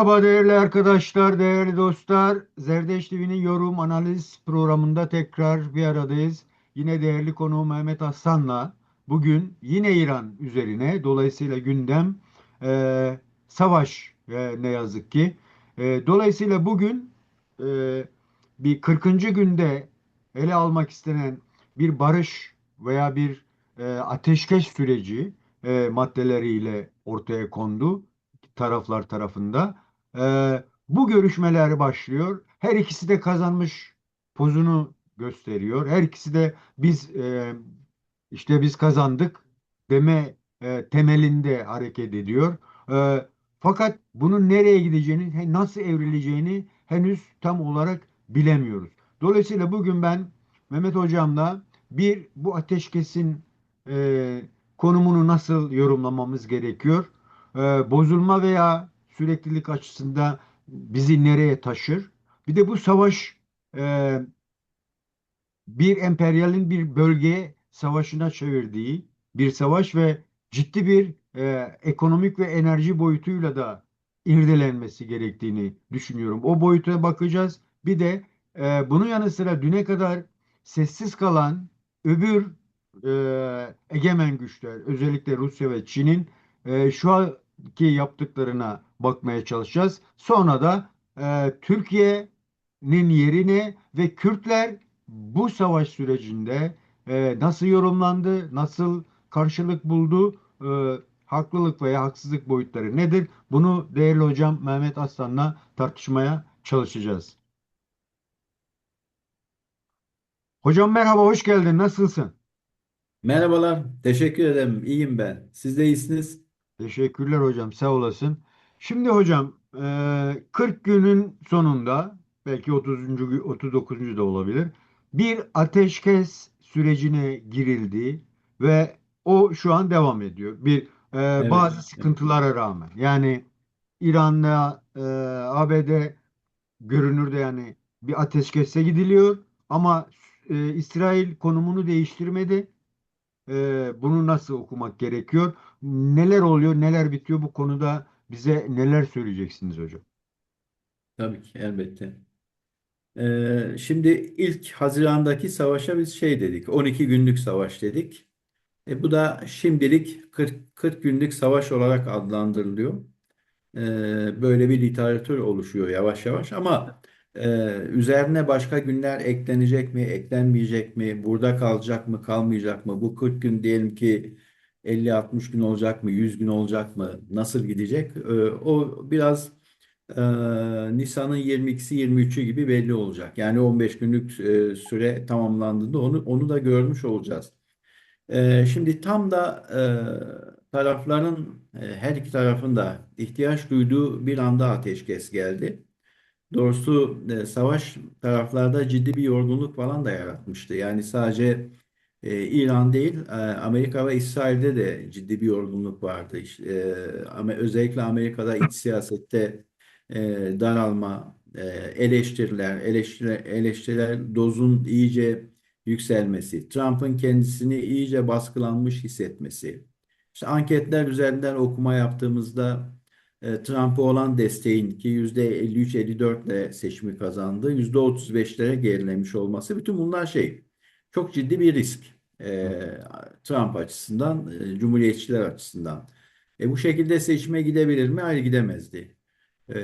Merhaba değerli arkadaşlar, değerli dostlar. Zerdeş TV'nin yorum analiz programında tekrar bir aradayız. Yine değerli konuğum Mehmet Aslan'la bugün yine İran üzerine dolayısıyla gündem savaş ne yazık ki. Dolayısıyla bugün e, bir 40. günde ele almak istenen bir barış veya bir ateşkes süreci maddeleriyle ortaya kondu taraflar tarafında. Bu görüşmeler başlıyor. Her ikisi de kazanmış pozunu gösteriyor. Her ikisi de işte biz kazandık deme temelinde hareket ediyor. Fakat bunun nereye gideceğini, nasıl evrileceğini henüz tam olarak bilemiyoruz. Dolayısıyla bugün ben Mehmet Hocam'la bu ateşkesin e, konumunu nasıl yorumlamamız gerekiyor? Bozulma veya süreklilik açısından bizi nereye taşır? Bir de bu savaş e, bir emperyalin bir bölgeye savaşına çevirdiği bir savaş ve ciddi bir ekonomik ve enerji boyutuyla da irdelenmesi gerektiğini düşünüyorum. O boyuta bakacağız. Bir de bunun yanı sıra düne kadar sessiz kalan öbür egemen güçler, özellikle Rusya ve Çin'in şu anki yaptıklarına bakmaya çalışacağız. Sonra da Türkiye'nin yerine ve Kürtler bu savaş sürecinde nasıl yorumlandı, nasıl karşılık buldu, haklılık veya haksızlık boyutları nedir? Bunu değerli hocam Mehmet Aslan'la tartışmaya çalışacağız. Hocam merhaba, hoş geldin. Nasılsın? Merhabalar, teşekkür ederim. İyiyim ben. Siz de iyisiniz. Teşekkürler hocam, sağ olasın. Şimdi hocam 40 günün sonunda belki 30. 39. da olabilir. Bir ateşkes sürecine girildi ve o şu an devam ediyor. Evet, Bazı evet. sıkıntılara rağmen. Yani İran'la ABD görünürde yani bir ateşkese gidiliyor ama İsrail konumunu değiştirmedi. Bunu nasıl okumak gerekiyor? Neler oluyor, neler bitiyor bu konuda bize neler söyleyeceksiniz hocam? Tabii ki, elbette. Şimdi ilk Haziran'daki savaşa biz şey dedik, 12 günlük savaş dedik. Bu da şimdilik 40 günlük savaş olarak adlandırılıyor. Böyle bir literatür oluşuyor yavaş yavaş ama üzerine başka günler eklenecek mi, eklenmeyecek mi, burada kalacak mı, kalmayacak mı? Bu 40 gün diyelim ki 50-60 gün olacak mı, 100 gün olacak mı, nasıl gidecek? O biraz Nisan'ın 22'si 23'ü gibi belli olacak. Yani 15 günlük süre tamamlandığında onu da görmüş olacağız. Şimdi tam da tarafların her iki tarafın da ihtiyaç duyduğu bir anda ateşkes geldi. Doğrusu savaş taraflarda ciddi bir yorgunluk falan da yaratmıştı. Yani sadece İran değil, Amerika ve İsrail'de de ciddi bir yorgunluk vardı. İşte, ama özellikle Amerika'da iç siyasette daralma, eleştiriler dozun iyice yükselmesi, Trump'ın kendisini iyice baskılanmış hissetmesi. İşte anketler üzerinden okuma yaptığımızda Trump'a olan desteğin ki %53-54 ile seçimi kazandı, %35'lere gerilemiş olması bütün bunlar çok ciddi bir risk. Hı Trump açısından, Cumhuriyetçiler açısından. Bu şekilde seçime gidebilir mi? Hayır, gidemezdi. E,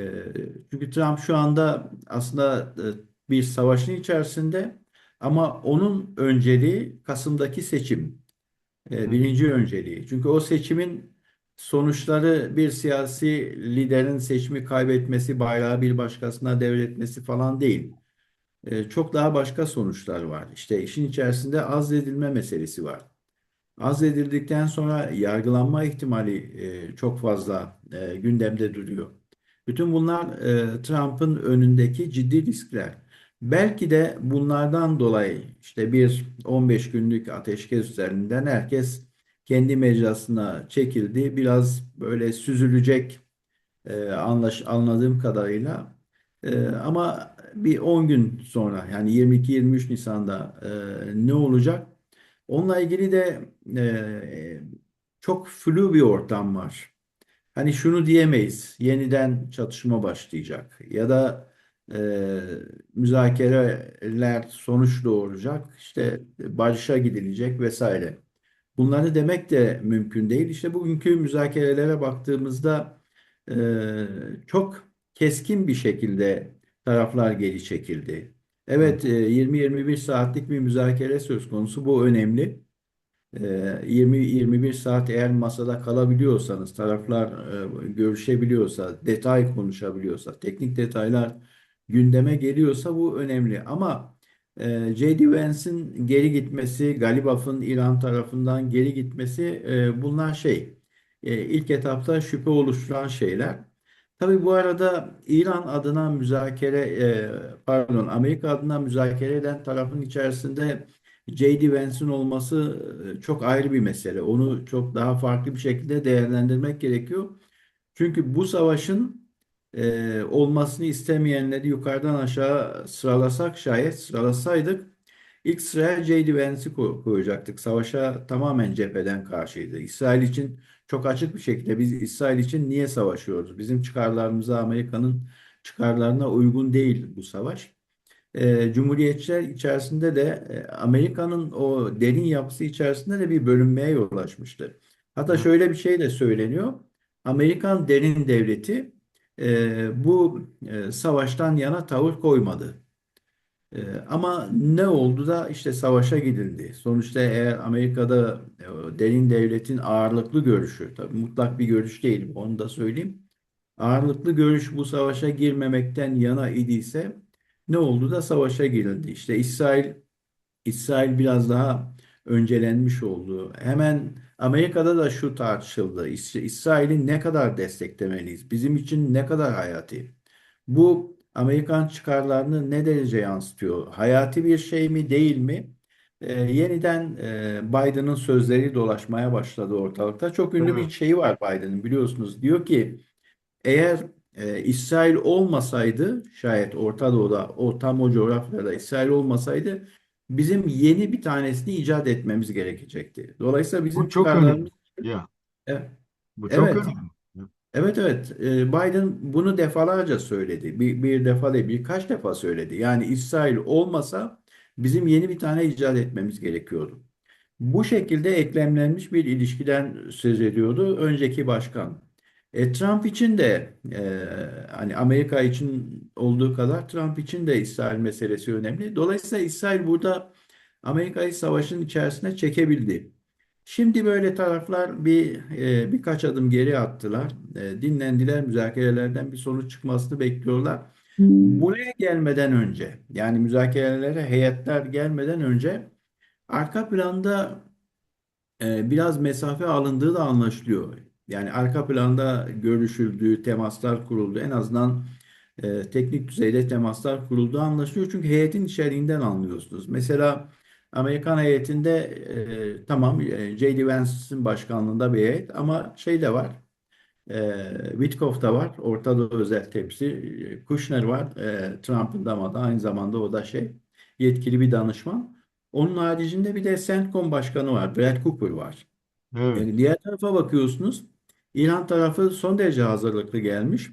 Çünkü Trump şu anda aslında bir savaşın içerisinde ama onun önceliği Kasım'daki seçim. hı. Birinci önceliği. Çünkü o seçimin sonuçları bir siyasi liderin seçimi kaybetmesi, bayrağı bir başkasına devretmesi falan değil. Çok daha başka sonuçlar var. İşte işin içerisinde azledilme meselesi var. Azledildikten sonra yargılanma ihtimali çok fazla gündemde duruyor. Bütün bunlar Trump'ın önündeki ciddi riskler. Belki de bunlardan dolayı işte bir 15 günlük ateşkes üzerinden herkes kendi mecrasına çekildi. Biraz böyle süzülecek anladığım kadarıyla. Ama bir 10 gün sonra yani 22-23 Nisan'da ne olacak? Onunla ilgili de çok flu bir ortam var. hani şunu diyemeyiz, yeniden çatışma başlayacak ya da e, müzakereler sonuç doğuracak, işte barışa gidilecek vesaire. Bunları demek de mümkün değil. İşte bugünkü müzakerelere baktığımızda çok keskin bir şekilde taraflar geri çekildi. Hı. Evet, 20-21 saatlik bir müzakere söz konusu. Bu önemli. 20-21 saat eğer masada kalabiliyorsanız, taraflar görüşebiliyorsa, detay konuşabiliyorsa, teknik detaylar gündeme geliyorsa bu önemli. Ama J.D. Vance'in geri gitmesi, Galibaf'ın İran tarafından geri gitmesi, bunlar ilk etapta şüphe oluşturan şeyler. Tabii bu arada İran adına Amerika adına müzakere eden tarafın içerisinde J.D. Vance'in olması çok ayrı bir mesele. Onu çok daha farklı bir şekilde değerlendirmek gerekiyor. Çünkü bu savaşın olmasını istemeyenleri yukarıdan aşağı sıralasak, şayet sıralasaydık ilk sıraya J.D. Vance'i koyacaktık. Savaşa tamamen cepheden karşıydı. İsrail için çok açık bir şekilde biz İsrail için niye savaşıyoruz? Bizim çıkarlarımıza, Amerika'nın çıkarlarına uygun değil bu savaş. Cumhuriyetçiler içerisinde de Amerika'nın o derin yapısı içerisinde de bir bölünmeye yol açmıştı. Hatta Hı. şöyle bir şey de söyleniyor. Amerikan derin devleti bu savaştan yana tavır koymadı. Ama ne oldu da işte savaşa gidildi. Sonuçta eğer Amerika'da derin devletin ağırlıklı görüşü, tabii mutlak bir görüş değil, onu da söyleyeyim. Ağırlıklı görüş bu savaşa girmemekten yana idiyse ne oldu da savaşa girildi. İşte İsrail biraz daha öncelenmiş oldu. Hemen Amerika'da da şu tartışıldı. İsrail'i ne kadar desteklemeliyiz? Bizim için ne kadar hayati? Bu Amerikan çıkarlarını ne derece yansıtıyor? Hayati bir şey mi değil mi? Yeniden Biden'ın sözleri dolaşmaya başladı ortalıkta. Çok ünlü bir Evet. şeyi var Biden'ın, biliyorsunuz. Diyor ki eğer İsrail olmasaydı, şayet Orta Doğu'da o tam o coğrafyada İsrail olmasaydı bizim yeni bir tanesini icat etmemiz gerekecekti. Dolayısıyla Bu bizim çok önemli. çıkarlarımız, Ya, evet, bu çok evet, önemli. evet. Biden bunu defalarca söyledi. Bir defa değil, birkaç defa söyledi. Yani İsrail olmasa bizim yeni bir tane icat etmemiz gerekiyordu. Bu şekilde eklemlenmiş bir ilişkiden söz ediyordu önceki başkan. Trump için de hani Amerika için olduğu kadar Trump için de İsrail meselesi önemli. Dolayısıyla İsrail burada Amerika'yı savaşın içerisine çekebildi. Şimdi böyle taraflar birkaç adım geri attılar. Dinlendiler, müzakerelerden bir sonuç çıkmasını bekliyorlar. Buraya gelmeden önce, yani müzakerelere heyetler gelmeden önce arka planda biraz mesafe alındığı da anlaşılıyor. Yani arka planda görüşüldüğü, temaslar kuruldu. En azından teknik düzeyde temaslar kurulduğu anlaşılıyor. Çünkü heyetin içeriğinden anlıyorsunuz. Mesela Amerikan heyetinde tamam, J.D. Vance'in başkanlığında bir heyet ama şey de var. Witkoff da var. Orta Doğu özel temsilci. Kushner var. Trump'ın damadı. Aynı zamanda o da yetkili bir danışman. Onun haricinde bir de CENTCOM başkanı var. Brad Cooper var. Evet. Diğer tarafa bakıyorsunuz. İran tarafı son derece hazırlıklı gelmiş.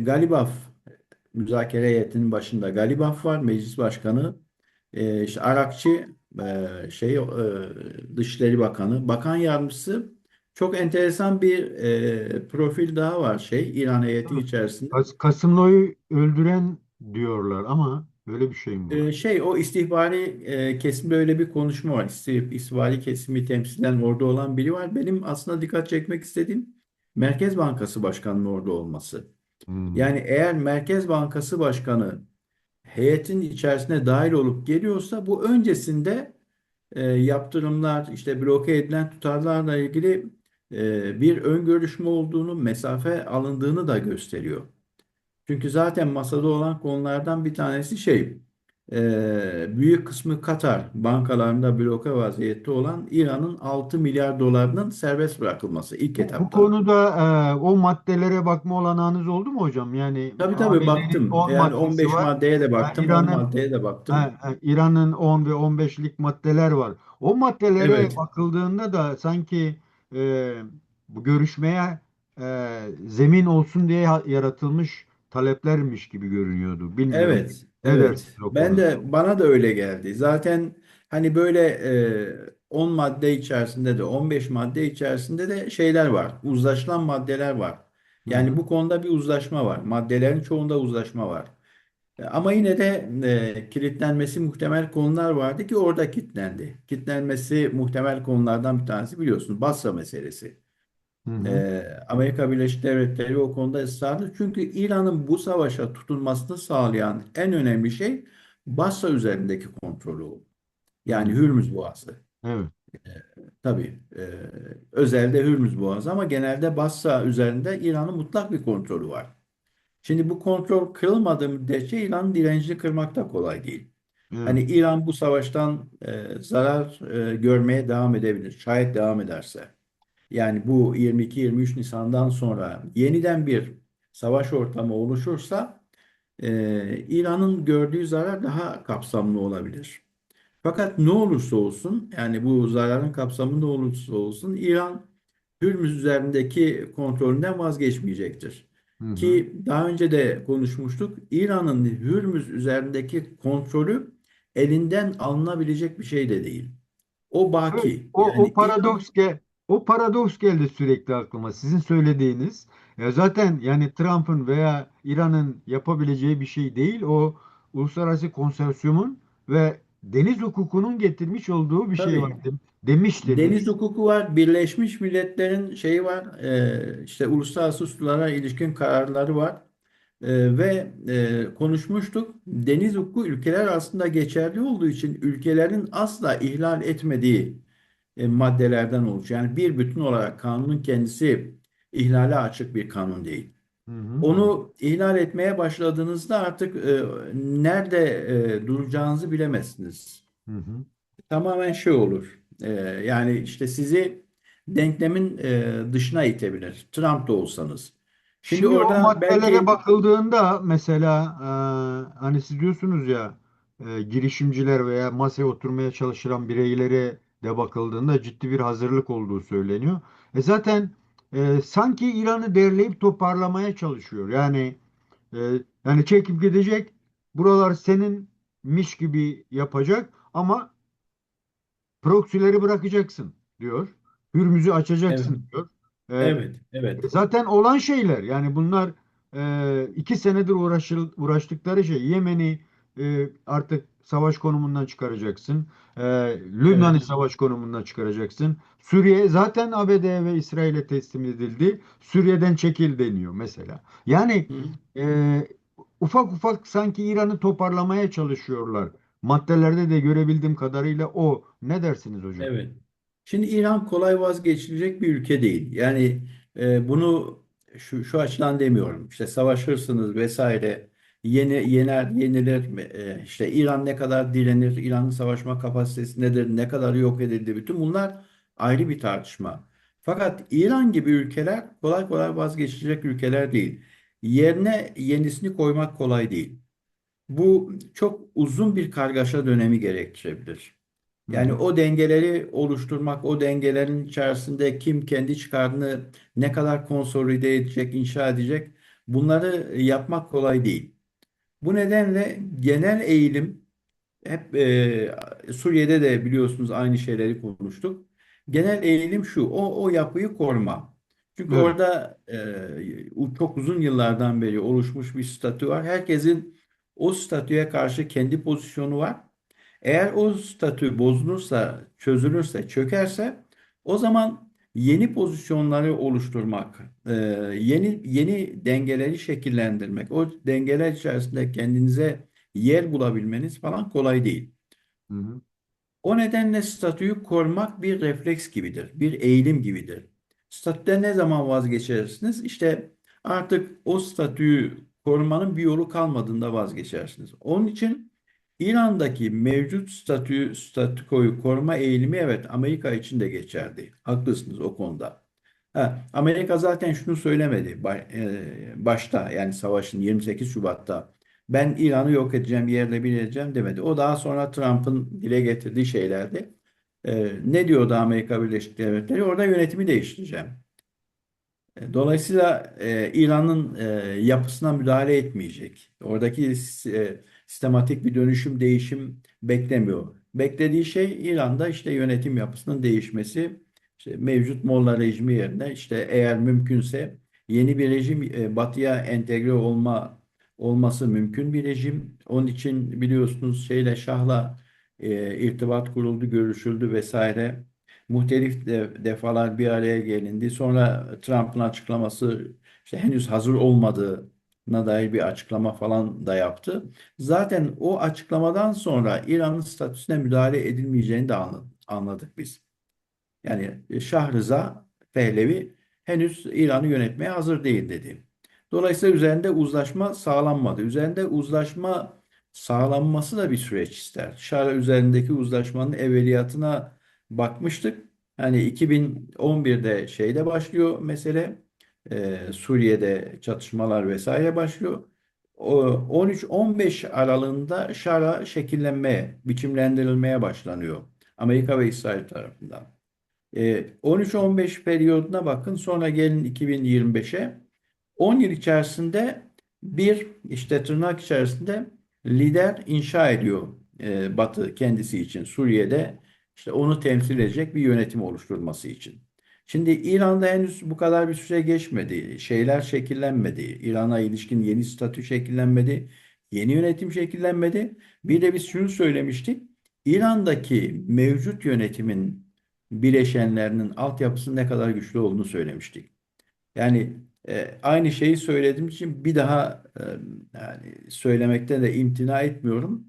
Galibaf müzakere heyetinin başında Galibaf var. Meclis başkanı. İşte Arakçı Dışişleri Bakanı. Bakan yardımcısı. Çok enteresan bir profil daha var İran heyeti Evet. içerisinde. Kasımlıo'yu öldüren diyorlar ama öyle bir şey mi var? O istihbari kesimde öyle bir konuşma var. İstihbari kesimi temsilen orada olan biri var. Benim aslında dikkat çekmek istediğim Merkez Bankası Başkanı'nın orada olması. Hmm. Yani eğer Merkez Bankası Başkanı heyetin içerisine dahil olup geliyorsa bu öncesinde yaptırımlar, işte bloke edilen tutarlarla ilgili bir ön görüşme olduğunu, mesafe alındığını da gösteriyor. Çünkü zaten masada olan konulardan bir tanesi büyük kısmı Katar bankalarında bloke vaziyette olan İran'ın 6 milyar dolarının serbest bırakılması ilk Bu etapta. konuda o maddelere bakma olanağınız oldu mu hocam? Yani Tabii ABD'nin baktım. 10 Yani maddesi 15 var. maddeye de baktım, 10 İran'ın maddeye de baktım. İran'ın 10 ve 15'lik maddeler var. O maddelere Evet. bakıldığında da sanki bu görüşmeye zemin olsun diye yaratılmış taleplermiş gibi görünüyordu. Bilmiyorum. Evet, Ne evet. dersiniz o Ben konuda? de bana da öyle geldi. Zaten hani böyle 10 madde içerisinde de 15 madde içerisinde de şeyler var. Uzlaşılan maddeler var. Hı Yani hı, bu konuda bir uzlaşma var. Maddelerin çoğunda uzlaşma var. Ama yine de kilitlenmesi muhtemel konular vardı ki orada kilitlendi. Kilitlenmesi muhtemel konulardan bir tanesi biliyorsun Basra meselesi. hı hı, Amerika Birleşik Devletleri o konuda ısrarlı. Çünkü İran'ın bu savaşa tutunmasını sağlayan en önemli şey Basra üzerindeki kontrolü oldu. Yani hı. Hürmüz Boğazı. Evet. Tabii özelde Hürmüz Boğazı ama genelde Basra üzerinde İran'ın mutlak bir kontrolü var. Şimdi bu kontrol kırılmadığı müddetçe İran'ın direncini kırmak da kolay değil. Evet. Hani İran bu savaştan zarar görmeye devam edebilir. Şayet devam ederse. Yani bu 22-23 Nisan'dan sonra yeniden bir savaş ortamı oluşursa İran'ın gördüğü zarar daha kapsamlı olabilir. Fakat ne olursa olsun yani bu zararın kapsamı ne olursa olsun İran Hürmüz üzerindeki kontrolünden vazgeçmeyecektir. Hı hı. Ki daha önce de konuşmuştuk. İran'ın Hürmüz üzerindeki kontrolü elinden alınabilecek bir şey de değil. O Evet, baki. o Yani İran paradoks o paradoks geldi sürekli aklıma. Sizin söylediğiniz zaten yani Trump'ın veya İran'ın yapabileceği bir şey değil. O uluslararası konsorsiyumun ve deniz hukukunun getirmiş olduğu bir şey var tabii deniz demiştiniz. hukuku var, Birleşmiş Milletler'in şeyi var, işte uluslararası sulara ilişkin kararları var. Ve konuşmuştuk. Deniz hukuku ülkeler aslında geçerli olduğu için ülkelerin asla ihlal etmediği maddelerden oluşuyor. Yani bir bütün olarak kanunun kendisi ihlale açık bir kanun değil. Hı hı, Onu ihlal etmeye başladığınızda artık nerede duracağınızı bilemezsiniz. hı hı. Tamamen şey olur. Yani işte sizi denklemin dışına itebilir. Trump da olsanız. Şimdi Şimdi o orada maddelere belki bakıldığında mesela hani siz diyorsunuz ya girişimciler veya masaya oturmaya çalışan bireylere de bakıldığında ciddi bir hazırlık olduğu söyleniyor. Zaten sanki İran'ı derleyip toparlamaya çalışıyor. E, yani çekip gidecek, buralar seninmiş gibi yapacak ama proxy'leri bırakacaksın diyor. Hürmüz'ü evet, açacaksın diyor. E, evet, evet, Zaten olan şeyler yani bunlar 2 senedir uğraştıkları şey. Yemen'i artık savaş konumundan çıkaracaksın. E, Lübnan'ı evet. savaş konumundan çıkaracaksın. Suriye zaten ABD ve İsrail'e teslim edildi. Suriye'den çekil deniyor mesela. Yani Hı. e, ufak ufak sanki İran'ı toparlamaya çalışıyorlar. Maddelerde de görebildiğim kadarıyla o. Ne dersiniz hocam? Evet. Şimdi İran kolay vazgeçilecek bir ülke değil. Yani bunu şu açıdan demiyorum. İşte savaşırsınız vesaire. Yenilir. İşte İran ne kadar direnir, İran'ın savaşma kapasitesi nedir, ne kadar yok edildi. Bütün bunlar ayrı bir tartışma. Fakat İran gibi ülkeler kolay kolay vazgeçilecek ülkeler değil. Yerine yenisini koymak kolay değil. Bu çok uzun bir kargaşa dönemi gerektirebilir. Hı Yani hı, o dengeleri oluşturmak, o dengelerin içerisinde kim kendi çıkarını ne kadar konsolide edecek, inşa edecek, bunları yapmak kolay değil. Bu nedenle genel eğilim hep Suriye'de de biliyorsunuz aynı şeyleri konuştuk. Genel eğilim şu, o yapıyı koruma. Çünkü evet. orada çok uzun yıllardan beri oluşmuş bir statü var. Herkesin o statüye karşı kendi pozisyonu var. Eğer o statü bozulursa, çözülürse, çökerse o zaman yeni pozisyonları oluşturmak, yeni dengeleri şekillendirmek, o dengeler içerisinde kendinize yer bulabilmeniz falan kolay değil. Hı hı. O nedenle statüyü korumak bir refleks gibidir, bir eğilim gibidir. Statüden ne zaman vazgeçersiniz? İşte artık o statüyü korumanın bir yolu kalmadığında vazgeçersiniz. Onun için İran'daki mevcut statükoyu koruma eğilimi evet Amerika için de geçerli. Haklısınız o konuda. Ha, Amerika zaten şunu söylemedi başta yani savaşın 28 Şubat'ta ben İran'ı yok edeceğim, yerle bir edeceğim demedi. O daha sonra Trump'ın dile getirdiği şeylerdi. Ne diyordu Amerika Birleşik Devletleri? Orada yönetimi değiştireceğim. Dolayısıyla İran'ın yapısına müdahale etmeyecek. Oradaki sistematik bir dönüşüm, değişim beklemiyor. Beklediği şey İran'da işte yönetim yapısının değişmesi, işte mevcut Molla rejimi yerine işte eğer mümkünse yeni bir rejim, Batı'ya entegre olması mümkün bir rejim. Onun için biliyorsunuz şeyle Şah'la irtibat kuruldu, görüşüldü vesaire. Muhtelif defalar bir araya gelindi. Sonra Trump'ın açıklaması işte henüz hazır olmadığına dair bir açıklama falan da yaptı. Zaten o açıklamadan sonra İran'ın statüsüne müdahale edilmeyeceğini de anladık biz. Yani Şah Rıza Pehlevi henüz İran'ı yönetmeye hazır değil dedi. Dolayısıyla üzerinde uzlaşma sağlanmadı. Üzerinde uzlaşma sağlanması da bir süreç ister. Şara üzerindeki uzlaşmanın evveliyatına bakmıştık. Hani 2011'de şeyde başlıyor mesele. Suriye'de çatışmalar vesaire başlıyor. 13-15 aralığında Şara şekillenmeye, biçimlendirilmeye başlanıyor. Amerika ve İsrail tarafından. 13-15 periyoduna bakın. Sonra gelin 2025'e. 10 yıl içerisinde bir işte tırnak içerisinde lider inşa ediyor Batı kendisi için Suriye'de işte onu temsil edecek bir yönetim oluşturması için. Şimdi İran'da henüz bu kadar bir süre geçmedi. Şeyler şekillenmedi. İran'a ilişkin yeni statü şekillenmedi. Yeni yönetim şekillenmedi. Bir de biz şunu söylemiştik. İran'daki mevcut yönetimin bileşenlerinin altyapısının ne kadar güçlü olduğunu söylemiştik. Yani aynı şeyi söylediğim için bir daha yani söylemekte de imtina etmiyorum.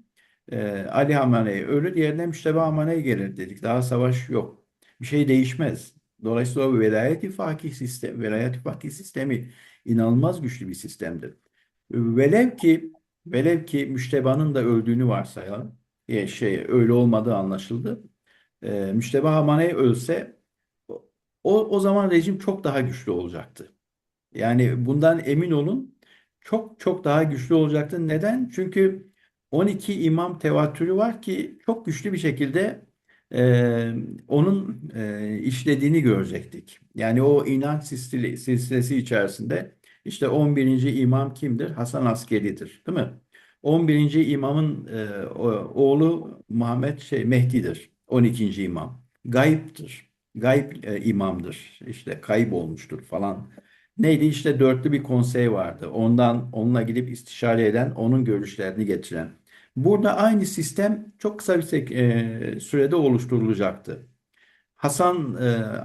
Ali Hamaney ölür, yerine Müşteba Hamaney gelir dedik. Daha savaş yok. Bir şey değişmez. Dolayısıyla o velayet ifaki sistemi inanılmaz güçlü bir sistemdir. Velev ki Müşteba'nın da öldüğünü varsayalım. Öyle olmadığı anlaşıldı. Müşteba Hamaney ölse o zaman rejim çok daha güçlü olacaktı. Yani bundan emin olun çok çok daha güçlü olacaktı. Neden? Çünkü 12 imam tevatürü var ki çok güçlü bir şekilde onun işlediğini görecektik. Yani o inanç silsilesi içerisinde işte 11. imam kimdir? Hasan Askeri'dir, değil mi? 11. imamın oğlu Muhammed Mehdi'dir. 12. imam. Gayiptir. Gayb imamdır. İşte kayıp olmuştur falan. Neydi işte dörtlü bir konsey vardı. Onunla gidip istişare eden, onun görüşlerini getiren. Burada aynı sistem çok kısa bir sürede oluşturulacaktı. Hasan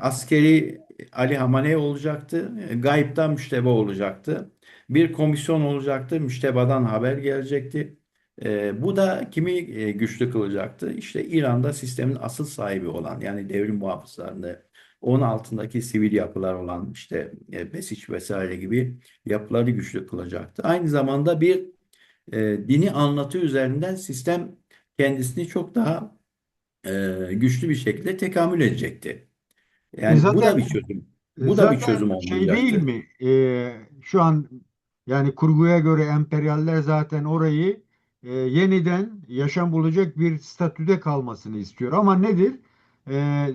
askeri Ali Hamaney olacaktı. Gayip'ten Müşteba olacaktı. Bir komisyon olacaktı. Müşteba'dan haber gelecekti. Bu da kimi güçlü kılacaktı? İşte İran'da sistemin asıl sahibi olan yani devrim muhafızlarını, onun altındaki sivil yapılar olan işte Besiç vesaire gibi yapıları güçlü kılacaktı. Aynı zamanda bir dini anlatı üzerinden sistem kendisini çok daha güçlü bir şekilde tekamül edecekti. Yani bu da Zaten bir çözüm. Bu da bir zaten çözüm şey değil olmayacaktı. mi? Şu an yani kurguya göre emperyaller zaten orayı yeniden yaşam bulacak bir statüde kalmasını istiyor. Ama nedir?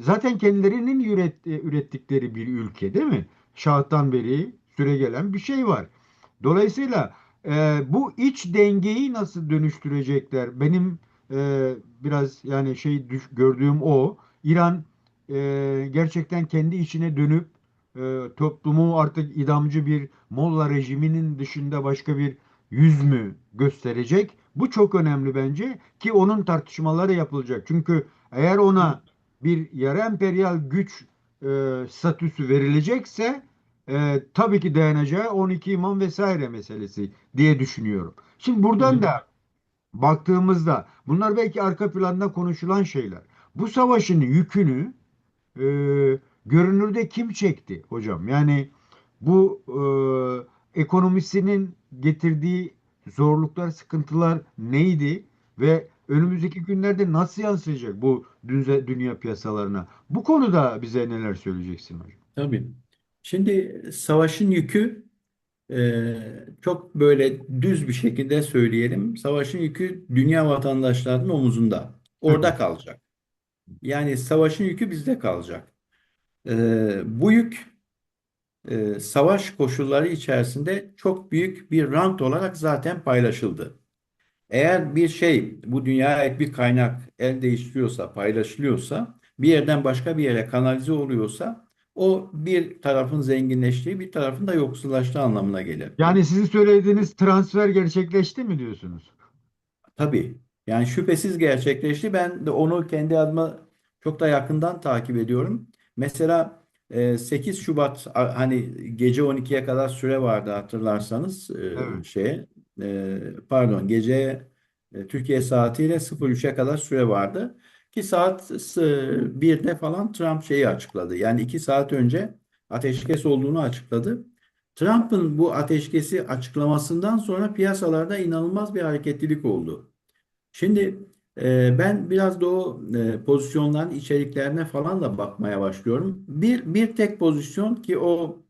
Zaten kendilerinin ürettikleri bir ülke değil mi? Şah'tan beri süregelen bir şey var. Dolayısıyla bu iç dengeyi nasıl dönüştürecekler? Benim biraz yani gördüğüm o. İran gerçekten kendi içine dönüp toplumu artık idamcı bir Molla rejiminin dışında başka bir yüz mü gösterecek? Bu çok önemli bence ki onun tartışmaları yapılacak. Çünkü eğer ona bir yarı emperyal güç statüsü verilecekse tabii ki dayanacağı 12 imam vesaire meselesi diye düşünüyorum. Şimdi Hı buradan hı. da baktığımızda bunlar belki arka planda konuşulan şeyler. Bu savaşın yükünü e, görünürde kim çekti hocam? Yani bu ekonomisinin getirdiği zorluklar, sıkıntılar neydi? Ve önümüzdeki günlerde nasıl yansıyacak bu dünya piyasalarına? Bu konuda bize neler söyleyeceksin hocam? Tabii. Şimdi savaşın yükü çok böyle düz bir şekilde söyleyelim. Savaşın yükü dünya vatandaşlarının omuzunda. Hı hı. Orada kalacak. Yani savaşın yükü bizde kalacak. Bu yük savaş koşulları içerisinde çok büyük bir rant olarak zaten paylaşıldı. Eğer bir şey bu dünyaya ait bir kaynak el değiştiriyorsa, paylaşılıyorsa, bir yerden başka bir yere kanalize oluyorsa o bir tarafın zenginleştiği, bir tarafın da yoksullaştığı anlamına gelir. Yani sizin söylediğiniz transfer gerçekleşti mi diyorsunuz? Tabii. Yani şüphesiz gerçekleşti. Ben de onu kendi adıma çok da yakından takip ediyorum. Mesela 8 Şubat hani gece 12'ye kadar süre vardı hatırlarsanız Evet. pardon gece Türkiye saatiyle 03'e kadar süre vardı. Ki saat 1'de falan Trump şeyi açıkladı. Yani 2 saat önce ateşkes olduğunu açıkladı. Trump'ın bu ateşkesi açıklamasından sonra piyasalarda inanılmaz bir hareketlilik oldu. Şimdi ben biraz da o pozisyonların içeriklerine falan da bakmaya başlıyorum. Bir tek pozisyon ki o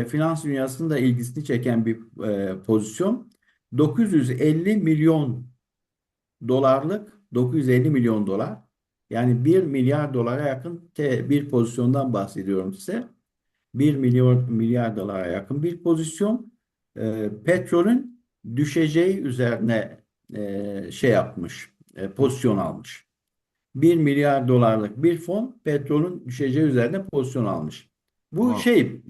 finans dünyasının da ilgisini çeken bir pozisyon. 950 milyon dolarlık 950 milyon dolar yani 1 milyar dolara yakın bir pozisyondan bahsediyorum size. 1 milyar dolara yakın bir pozisyon petrolün düşeceği üzerine şey yapmış, pozisyon almış. 1 milyar dolarlık bir fon petrolün düşeceği üzerine pozisyon almış. Bu Wow. şey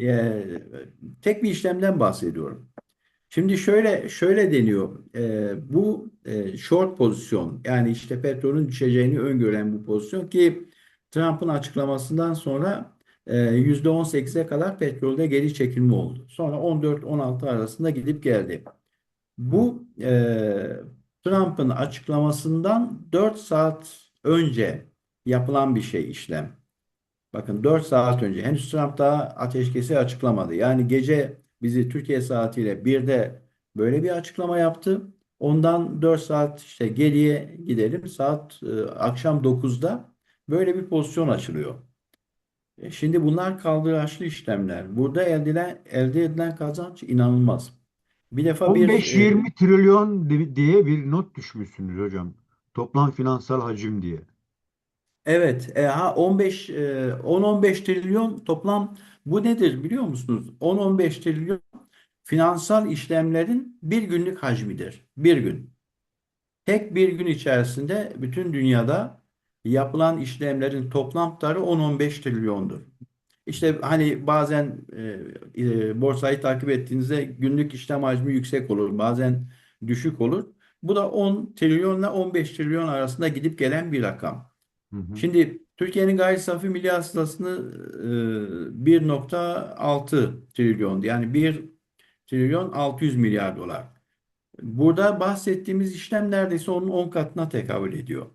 tek bir işlemden bahsediyorum. Şimdi şöyle deniyor. Bu short pozisyon yani işte petrolün düşeceğini öngören bu pozisyon ki Trump'ın açıklamasından sonra %18'e kadar petrolde geri çekilme oldu. Sonra 14-16 arasında gidip geldi. Hı. Bu Trump'ın açıklamasından 4 saat önce yapılan bir şey işlem. Bakın 4 saat önce henüz Trump daha ateşkesi açıklamadı. Yani gece bizi Türkiye saatiyle 1'de böyle bir açıklama yaptı. Ondan 4 saat işte geriye gidelim. Saat akşam 9'da böyle bir pozisyon açılıyor. Şimdi bunlar kaldıraçlı işlemler. Burada elde edilen kazanç inanılmaz. Bir defa bir 15-20 trilyon diye bir not düşmüşsünüz hocam. Toplam finansal hacim diye. evet, 10-15 trilyon toplam bu nedir biliyor musunuz? 10-15 trilyon finansal işlemlerin bir günlük hacmidir. Bir gün. Tek bir gün içerisinde bütün dünyada yapılan işlemlerin toplam tutarı 10-15 trilyondur. İşte hani bazen borsayı takip ettiğinizde günlük işlem hacmi yüksek olur, bazen düşük olur. Bu da 10 trilyonla 15 trilyon arasında gidip gelen bir rakam. Hı hı. Şimdi Türkiye'nin gayri safi milli hasılasını 1,6 trilyondu. Yani 1 trilyon 600 milyar dolar. Burada bahsettiğimiz işlem neredeyse onun 10 katına tekabül ediyor.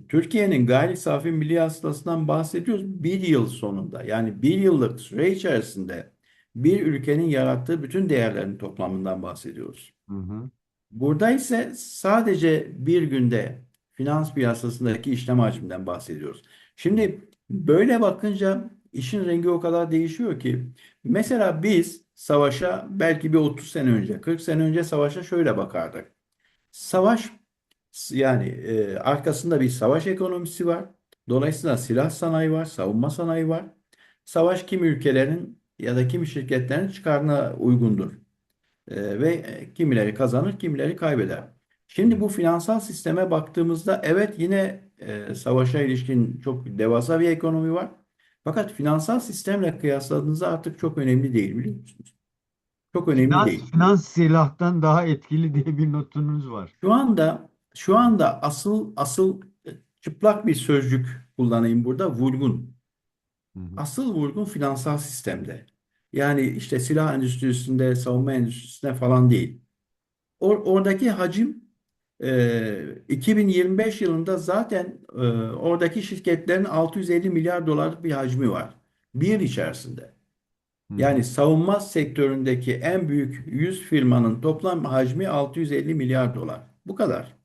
Türkiye'nin gayri safi milli hasılasından bahsediyoruz bir yıl sonunda. Yani bir yıllık süre içerisinde bir ülkenin yarattığı bütün değerlerin toplamından bahsediyoruz. Hı hı. Burada ise sadece bir günde finans piyasasındaki işlem hacminden bahsediyoruz. Şimdi böyle bakınca işin rengi o kadar değişiyor ki mesela biz savaşa belki bir 30 sene önce, 40 sene önce savaşa şöyle bakardık. Savaş yani arkasında bir savaş ekonomisi var. Dolayısıyla silah sanayi var, savunma sanayi var. Savaş kimi ülkelerin ya da kimi şirketlerin çıkarına uygundur. Ve kimileri kazanır, kimileri kaybeder. Şimdi bu finansal sisteme baktığımızda evet yine savaşa ilişkin çok devasa bir ekonomi var. Fakat finansal sistemle kıyasladığınızda artık çok önemli değil biliyor musunuz? Çok önemli değil. Finans silahtan daha etkili diye bir notunuz var. Şu anda asıl çıplak bir sözcük kullanayım burada vurgun. Hı hı. Asıl vurgun finansal sistemde. Yani işte silah endüstrisinde, savunma endüstrisinde falan değil. Oradaki hacim 2025 yılında zaten oradaki şirketlerin 650 milyar dolarlık bir hacmi var. Bir yıl içerisinde. Hı hı. Yani savunma sektöründeki en büyük 100 firmanın toplam hacmi 650 milyar dolar. Bu kadar.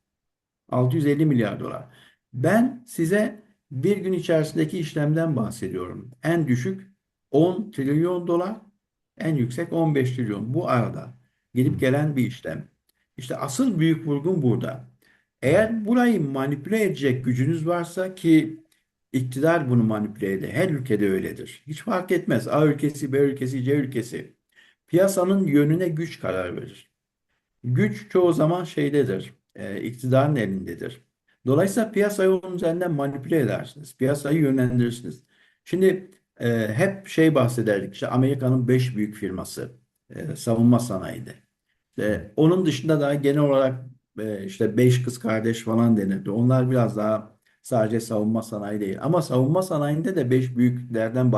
650 milyar dolar. Ben size bir gün içerisindeki işlemden bahsediyorum. En düşük 10 trilyon dolar, en yüksek 15 trilyon. Bu arada Hı gidip gelen bir işlem. İşte asıl büyük vurgun burada. hı. Eğer burayı manipüle edecek gücünüz varsa ki iktidar bunu manipüle eder. Her ülkede öyledir. Hiç fark etmez. A ülkesi, B ülkesi, C ülkesi. Piyasanın yönüne güç karar verir. Güç çoğu zaman şeydedir, iktidarın elindedir. Dolayısıyla piyasayı onun üzerinden manipüle edersiniz. Piyasayı yönlendirirsiniz. Şimdi hep şey bahsederdik, işte Amerika'nın 5 büyük firması, savunma sanayide. Onun dışında da genel olarak işte 5 kız kardeş falan denirdi. Onlar biraz daha sadece savunma sanayi değil. Ama savunma sanayinde de 5 büyüklerden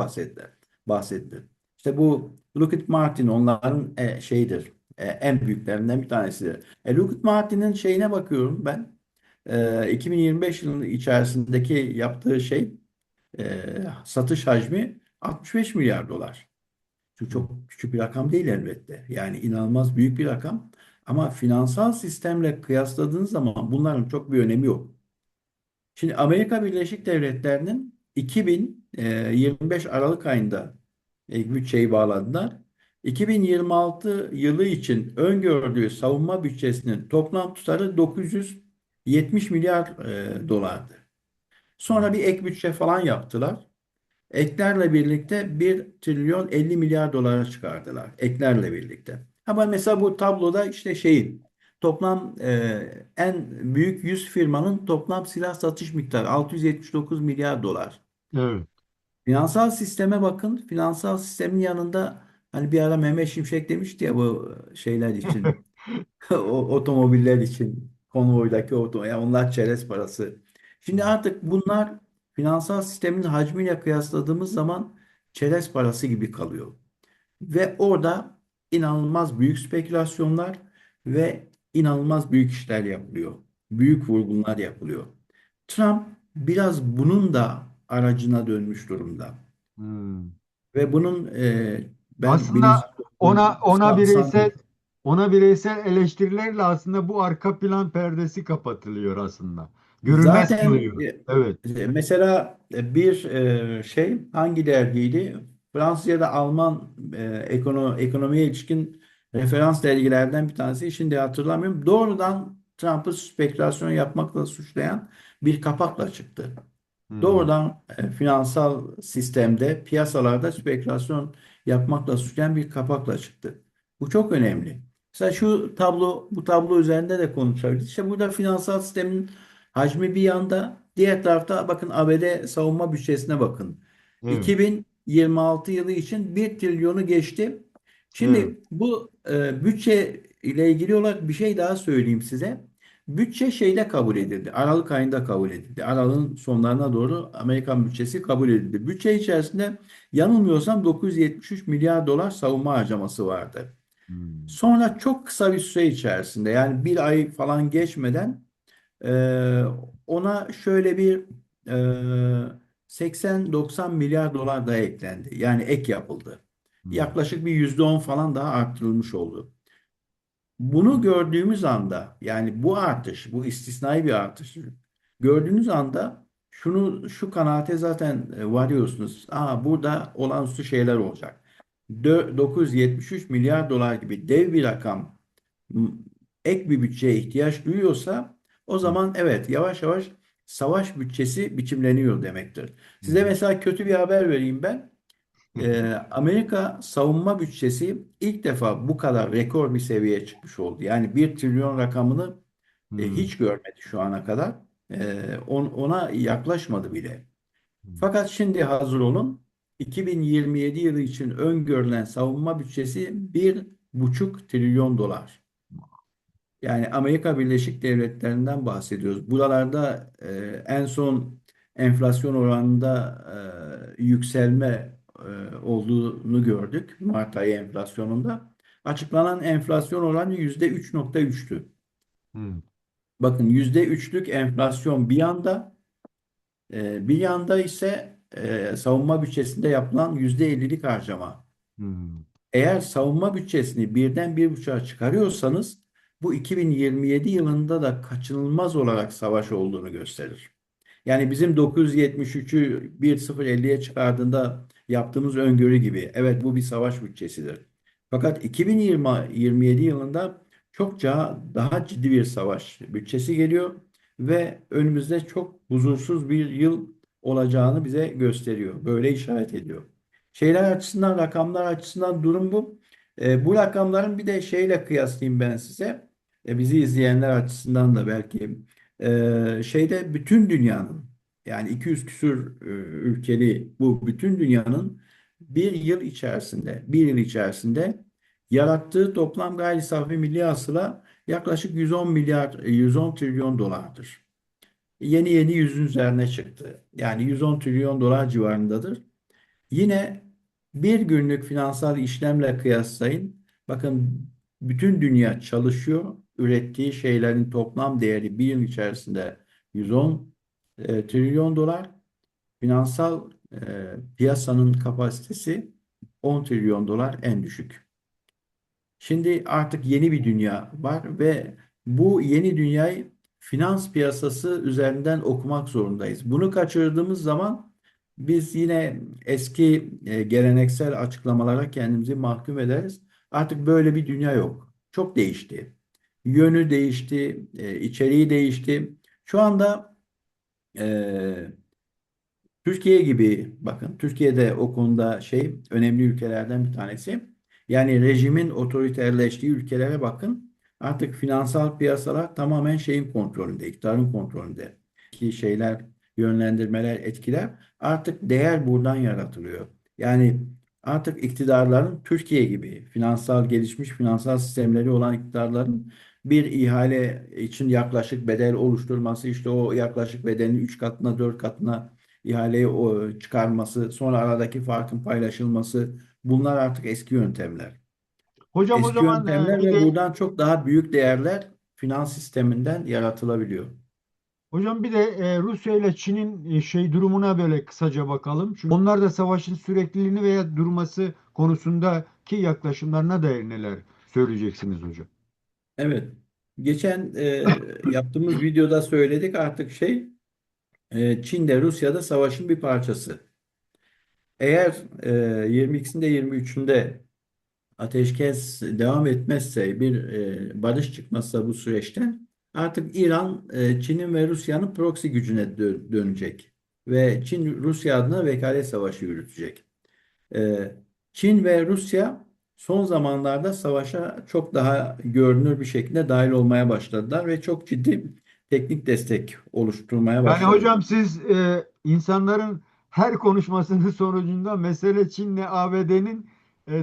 bahsedilir. İşte bu Lockheed Martin onların şeyidir, en büyüklerinden bir tanesidir. Lockheed Martin'in şeyine bakıyorum ben. 2025 yılının içerisindeki yaptığı satış hacmi 65 milyar dolar. Şu Hı. çok küçük bir rakam değil elbette. Yani inanılmaz büyük bir rakam. Ama finansal sistemle kıyasladığınız zaman bunların çok bir önemi yok. Şimdi Amerika Birleşik Devletleri'nin 2025 Aralık ayında bütçeyi bağladılar. 2026 yılı için öngördüğü savunma bütçesinin toplam tutarı 970 milyar dolardı. Sonra bir ek bütçe falan yaptılar. Eklerle birlikte 1 trilyon 50 milyar dolara çıkardılar. Eklerle birlikte. Ama mesela bu tabloda işte toplam en büyük 100 firmanın toplam silah satış miktarı 679 milyar dolar. Evet. Finansal sisteme bakın. Finansal sistemin yanında hani bir ara Mehmet Şimşek demişti ya bu şeyler için otomobiller için konvoydaki yani onlar çerez parası. Şimdi artık bunlar finansal sistemin hacmiyle kıyasladığımız zaman çerez parası gibi kalıyor. Ve orada inanılmaz büyük spekülasyonlar ve inanılmaz büyük işler yapılıyor. Büyük vurgunlar yapılıyor. Trump biraz bunun da aracına dönmüş durumda. Hmm. Ve bunun ben birinci Aslında ona bireysel Sanders eleştirilerle aslında bu arka plan perdesi kapatılıyor aslında. Görünmez zaten kılıyor. Evet. mesela bir hangi dergiydi? Fransız ya da Alman ekonomiye ilişkin referans dergilerden bir tanesi. Şimdi hatırlamıyorum. Doğrudan Trump'ı spekülasyon yapmakla suçlayan bir kapakla çıktı. Hmm. Doğrudan finansal sistemde, piyasalarda spekülasyon yapmakla suçlayan bir kapakla çıktı. Bu çok önemli. Mesela bu tablo üzerinde de konuşabiliriz. İşte burada finansal sistemin hacmi bir yanda, diğer tarafta bakın ABD savunma bütçesine bakın. Evet. 2026 yılı için 1 trilyonu geçti. Evet. Şimdi bu bütçe ile ilgili olarak bir şey daha söyleyeyim size. Bütçe kabul edildi. Aralık ayında kabul edildi. Aralık'ın sonlarına doğru Amerikan bütçesi kabul edildi. Bütçe içerisinde yanılmıyorsam 973 milyar dolar savunma harcaması vardı. Hmm. Sonra çok kısa bir süre içerisinde yani bir ay falan geçmeden e, ona şöyle bir e, 80-90 milyar dolar daha eklendi. Yani ek yapıldı. Hmm. Yaklaşık bir %10 falan daha arttırılmış oldu. Bunu gördüğümüz anda yani bu artış, bu istisnai bir artış gördüğünüz anda şu kanaate zaten varıyorsunuz. Burada olağanüstü şeyler olacak. 973 milyar dolar gibi dev bir rakam m, ek bir bütçeye ihtiyaç duyuyorsa o Hmm. zaman evet yavaş yavaş savaş bütçesi biçimleniyor demektir. Size Hmm. mesela kötü bir haber vereyim ben. Amerika savunma bütçesi ilk defa bu kadar rekor bir seviyeye çıkmış oldu. Yani 1 trilyon rakamını Hmm. hiç görmedi şu ana kadar. Ona yaklaşmadı bile. Hmm. Fakat şimdi hazır olun. 2027 yılı için öngörülen savunma bütçesi 1,5 trilyon dolar. Yani Amerika Birleşik Devletleri'nden bahsediyoruz. Buralarda en son enflasyon oranında yükselme olduğunu gördük. Mart ayı enflasyonunda. Açıklanan enflasyon oranı %3,3'tü. Hmm. Bakın %3'lük enflasyon bir yanda, bir yanda ise savunma bütçesinde yapılan %50'lik harcama. Hmm. Eğer savunma bütçesini birden 1,5'a çıkarıyorsanız bu 2027 yılında da kaçınılmaz olarak savaş olduğunu gösterir. Yani bizim 973'ü 1,050'ye çıkardığında yaptığımız öngörü gibi. Evet bu bir savaş bütçesidir. Fakat 2027 yılında çokça daha ciddi bir savaş bütçesi geliyor ve önümüzde çok huzursuz bir yıl olacağını bize gösteriyor. Böyle işaret ediyor. Şeyler açısından, rakamlar açısından durum bu. Bu rakamların bir de şeyle kıyaslayayım ben size. Bizi izleyenler açısından da belki şeyde bütün dünyanın, yani 200 küsür ülkeli bu bütün dünyanın bir yıl içerisinde yarattığı toplam gayri safi milli hasıla yaklaşık 110 trilyon dolardır. Yeni yeni yüzün üzerine çıktı. Yani 110 trilyon dolar civarındadır. Yine bir günlük finansal işlemle kıyaslayın. Bakın, bütün dünya çalışıyor. Ürettiği şeylerin toplam değeri bir yıl içerisinde 110 trilyon dolar. Finansal piyasanın kapasitesi 10 trilyon dolar en düşük. Şimdi artık yeni bir dünya var ve bu yeni dünyayı finans piyasası üzerinden okumak zorundayız. Bunu kaçırdığımız zaman biz yine eski geleneksel açıklamalara kendimizi mahkum ederiz. Artık böyle bir dünya yok. Çok değişti. Yönü değişti, içeriği değişti. Şu anda e, Türkiye gibi, bakın, Türkiye'de o konuda önemli ülkelerden bir tanesi. Yani rejimin otoriterleştiği ülkelere bakın. Artık finansal piyasalar tamamen şeyin kontrolünde, iktidarın kontrolünde. Ki şeyler, yönlendirmeler, etkiler, artık değer buradan yaratılıyor. Yani artık iktidarların Türkiye gibi gelişmiş finansal sistemleri olan iktidarların bir ihale için yaklaşık bedel oluşturması, işte o yaklaşık bedelin 3 katına 4 katına ihaleyi çıkarması, sonra aradaki farkın paylaşılması, bunlar artık eski yöntemler. Hocam o Eski zaman yöntemler bir ve de buradan çok daha büyük değerler finans sisteminden yaratılabiliyor. Rusya ile Çin'in durumuna böyle kısaca bakalım. Çünkü onlar da savaşın sürekliliğini veya durması konusundaki yaklaşımlarına dair neler söyleyeceksiniz hocam? Evet. Geçen yaptığımız videoda söyledik, artık Çin de Rusya da savaşın bir parçası. Eğer 22'sinde 23'ünde ateşkes devam etmezse, bir barış çıkmazsa bu süreçten, artık İran Çin'in ve Rusya'nın proxy gücüne dönecek ve Çin Rusya adına vekalet savaşı yürütecek. E, Çin ve Rusya son zamanlarda savaşa çok daha görünür bir şekilde dahil olmaya başladılar ve çok ciddi teknik destek oluşturmaya Yani başladılar. hocam siz insanların her konuşmasının sonucunda mesele Çin'le ABD'nin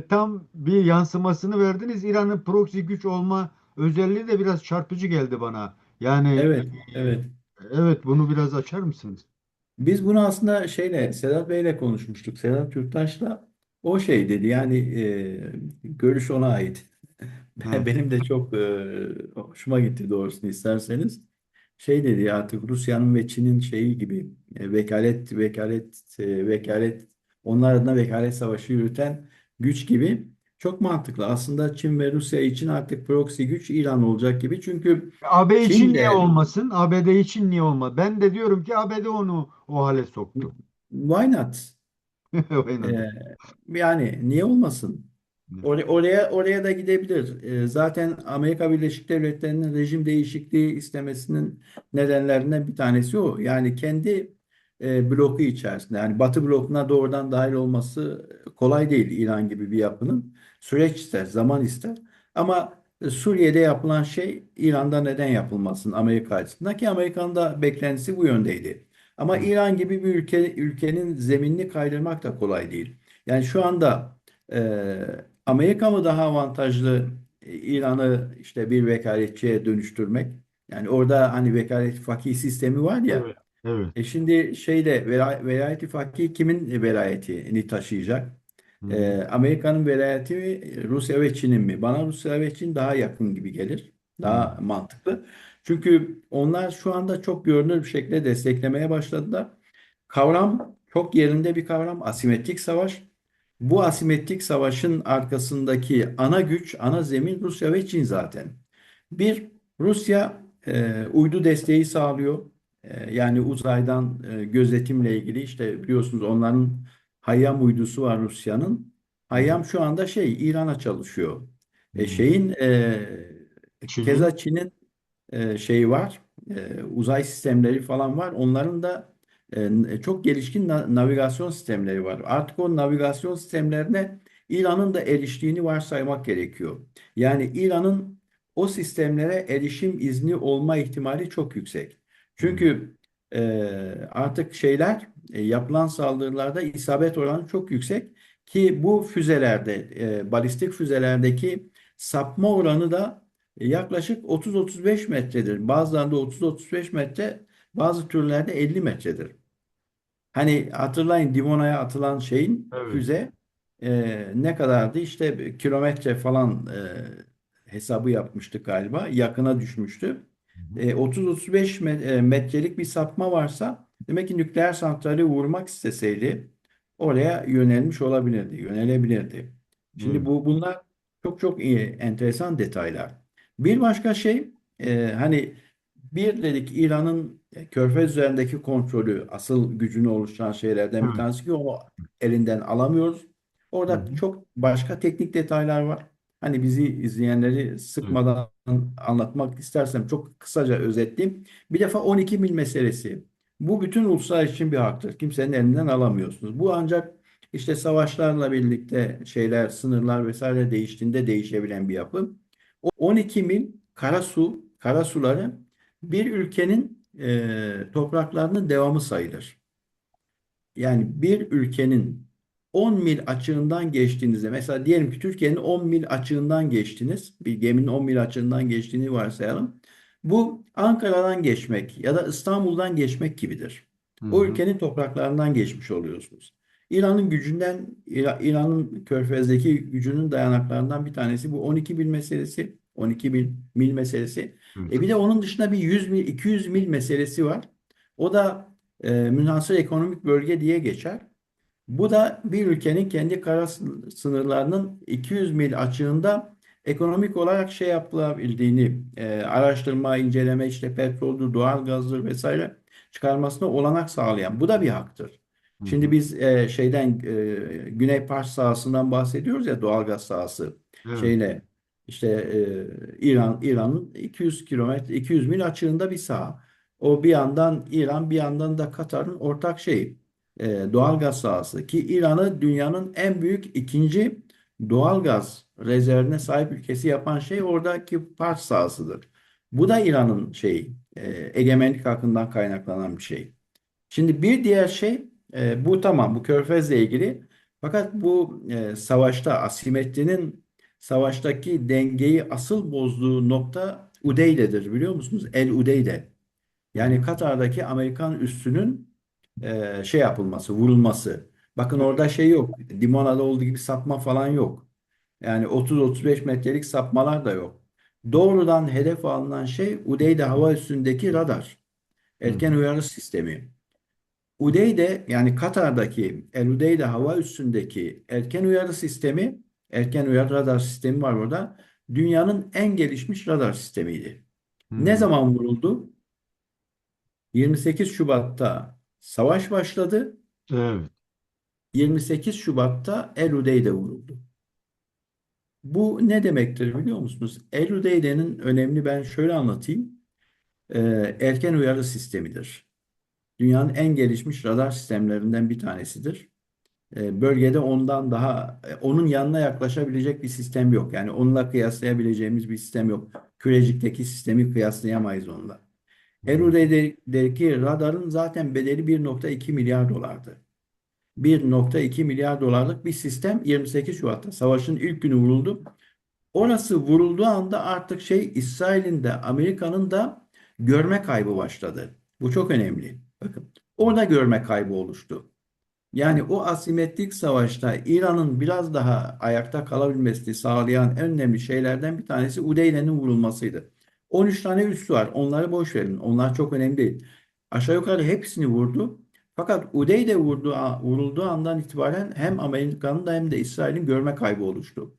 tam bir yansımasını verdiniz. İran'ın proxy güç olma özelliği de biraz çarpıcı geldi bana. Yani Evet, evet. evet, bunu biraz açar mısınız? Biz bunu aslında Sedat Bey'le konuşmuştuk. Sedat Yurttaş'la o dedi, yani görüş ona ait. Hı. Benim de çok hoşuma gitti doğrusunu isterseniz. Dedi, artık Rusya'nın ve Çin'in şeyi gibi, vekalet, onlar adına vekalet savaşı yürüten güç gibi, çok mantıklı. Aslında Çin ve Rusya için artık proxy güç İran olacak gibi. Çünkü AB için Çin niye de olmasın? ABD için niye olmaz? Ben de diyorum ki ABD onu o hale soktu. why not? Aynen. E, Yani niye olmasın? Oraya da gidebilir. Zaten Amerika Birleşik Devletleri'nin rejim değişikliği istemesinin nedenlerinden bir tanesi o. Yani kendi bloku içerisinde, yani Batı blokuna doğrudan dahil olması kolay değil İran gibi bir yapının. Süreç ister, zaman ister. Ama Suriye'de yapılan şey İran'da neden yapılmasın Amerika açısından, ki Amerika'nın da beklentisi bu yöndeydi. Ama Hı. İran gibi bir ülkenin zeminini kaydırmak da kolay değil. Yani şu anda Amerika mı daha avantajlı, İran'ı işte bir vekaletçiye dönüştürmek? Yani orada hani vekalet fakih sistemi var ya. Evet. Evet. Şimdi velayeti fakih kimin velayetini taşıyacak? Hı. Amerika'nın velayeti mi, Rusya ve Çin'in mi? Bana Rusya ve Çin daha yakın gibi gelir. Hı. Daha mantıklı. Çünkü onlar şu anda çok görünür bir şekilde desteklemeye başladılar. Kavram çok yerinde bir kavram. Asimetrik savaş. Bu asimetrik savaşın arkasındaki ana güç, ana zemin Rusya ve Çin zaten. Bir, Rusya uydu desteği sağlıyor. Yani uzaydan gözetimle ilgili, işte biliyorsunuz onların Hayyam uydusu var Rusya'nın. Hı. Hayyam şu anda İran'a çalışıyor. E, Hı. şeyin Çin'in Keza Çin'in şeyi var. Uzay sistemleri falan var. Onların da çok gelişkin navigasyon sistemleri var. Artık o navigasyon sistemlerine İran'ın da eriştiğini varsaymak gerekiyor. Yani İran'ın o sistemlere erişim izni olma ihtimali çok yüksek. Hmm. Çünkü artık yapılan saldırılarda isabet oranı çok yüksek ki bu füzelerde, balistik füzelerdeki sapma oranı da yaklaşık 30-35 metredir. Bazılarında 30-35 metre, bazı türlerde 50 metredir. Hani hatırlayın, Dimona'ya atılan Evet. füze ne kadardı? İşte kilometre falan hesabı yapmıştık galiba. Yakına düşmüştü. Hı hı. 30-35 metrelik bir sapma varsa demek ki nükleer santrali vurmak isteseydi oraya yönelmiş olabilirdi, yönelebilirdi. Şimdi Evet. bunlar çok çok iyi, enteresan detaylar. Bir başka şey, hani bir dedik, İran'ın Körfez üzerindeki kontrolü asıl gücünü oluşturan şeylerden bir Evet. tanesi ki onu elinden alamıyoruz. Hı Orada hı. çok başka teknik detaylar var. Hani bizi izleyenleri Evet. sıkmadan anlatmak istersem çok kısaca özetleyeyim. Bir defa 12 mil meselesi. Bu bütün uluslar için bir haktır. Kimsenin elinden alamıyorsunuz. Bu ancak işte savaşlarla birlikte sınırlar vesaire değiştiğinde değişebilen bir yapı. O 12 mil karasuları bir ülkenin topraklarının devamı sayılır. Yani bir ülkenin 10 mil açığından geçtiğinizde, mesela diyelim ki Türkiye'nin 10 mil açığından geçtiniz. Bir geminin 10 mil açığından geçtiğini varsayalım. Bu Ankara'dan geçmek ya da İstanbul'dan geçmek gibidir. Hı O hı. ülkenin topraklarından geçmiş oluyorsunuz. İran'ın Körfez'deki gücünün dayanaklarından bir tanesi bu 12 mil meselesi. 12 mil meselesi. Evet. Bir de onun dışında bir 100 mil, 200 mil meselesi var. O da münhasır ekonomik bölge diye geçer. Bu da bir ülkenin kendi sınırlarının 200 mil açığında ekonomik olarak yapılabildiğini, araştırma, inceleme, işte petroldür, doğalgazdır vesaire çıkarmasına olanak sağlayan. Bu da bir haktır. Hı Şimdi hı. biz Güney Pars sahasından bahsediyoruz ya, doğalgaz sahası Evet. şeyle işte İran'ın 200 kilometre, 200 mil açığında bir saha. O bir yandan İran, bir yandan da Katar'ın ortak doğalgaz sahası ki İran'ı dünyanın en büyük ikinci doğalgaz rezervine sahip ülkesi yapan oradaki Pars sahasıdır. Bu da İran'ın egemenlik hakkından kaynaklanan bir şey. Şimdi bir diğer bu tamam, bu Körfez'le ilgili, fakat bu savaşta asimetrinin savaştaki dengeyi asıl bozduğu nokta Udeyde'dir, biliyor musunuz? El Udeyde. Hı Yani hı. Katar'daki Amerikan üssünün yapılması, vurulması. Bakın Evet. orada yok. Limonada olduğu gibi sapma falan yok. Yani 30-35 metrelik sapmalar da yok. Doğrudan hedef alınan Udeyde hava üssündeki radar. Hı Erken hı. uyarı sistemi. Udeyde, yani Katar'daki El Udeyde hava üssündeki erken uyarı sistemi, erken uyarı radar sistemi var orada. Dünyanın en gelişmiş radar sistemiydi. Ne Hı. zaman vuruldu? 28 Şubat'ta savaş başladı. Evet. 28 Şubat'ta El-Udeyde vuruldu. Bu ne demektir biliyor musunuz? El-Udeyde'nin önemini ben şöyle anlatayım. Erken uyarı sistemidir. Dünyanın en gelişmiş radar sistemlerinden bir tanesidir. Bölgede onun yanına yaklaşabilecek bir sistem yok. Yani onunla kıyaslayabileceğimiz bir sistem yok. Kürecikteki sistemi kıyaslayamayız onunla. Hı. El-Udeyde'deki radarın zaten bedeli 1,2 milyar dolardı. 1,2 milyar dolarlık bir sistem 28 Şubat'ta savaşın ilk günü vuruldu. Orası vurulduğu anda artık İsrail'in de Amerika'nın da görme kaybı başladı. Bu çok önemli. Bakın, orada görme kaybı oluştu. Yani o asimetrik savaşta İran'ın biraz daha ayakta kalabilmesini sağlayan en önemli şeylerden bir tanesi Udeyne'nin vurulmasıydı. 13 tane üssü var. Onları boş verin. Onlar çok önemli değil. Aşağı yukarı hepsini vurdu. Fakat vurulduğu andan itibaren hem Amerika'nın da hem de İsrail'in görme kaybı oluştu.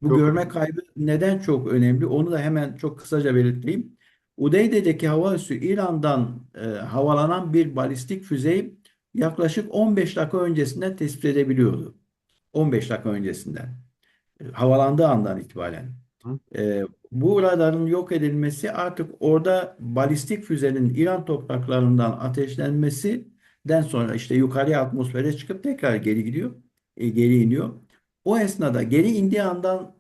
Bu Çok görme önemli. kaybı neden çok önemli? Onu da hemen çok kısaca belirteyim. Udeyde'deki hava üssü İran'dan havalanan bir balistik füzeyi yaklaşık 15 dakika öncesinden tespit edebiliyordu. 15 dakika öncesinden. Havalandığı andan itibaren. Hı? Bu radarın yok edilmesi, artık orada balistik füzenin İran topraklarından ateşlenmesi Den sonra işte yukarıya atmosfere çıkıp tekrar geri gidiyor, geri iniyor. O esnada geri indiği andan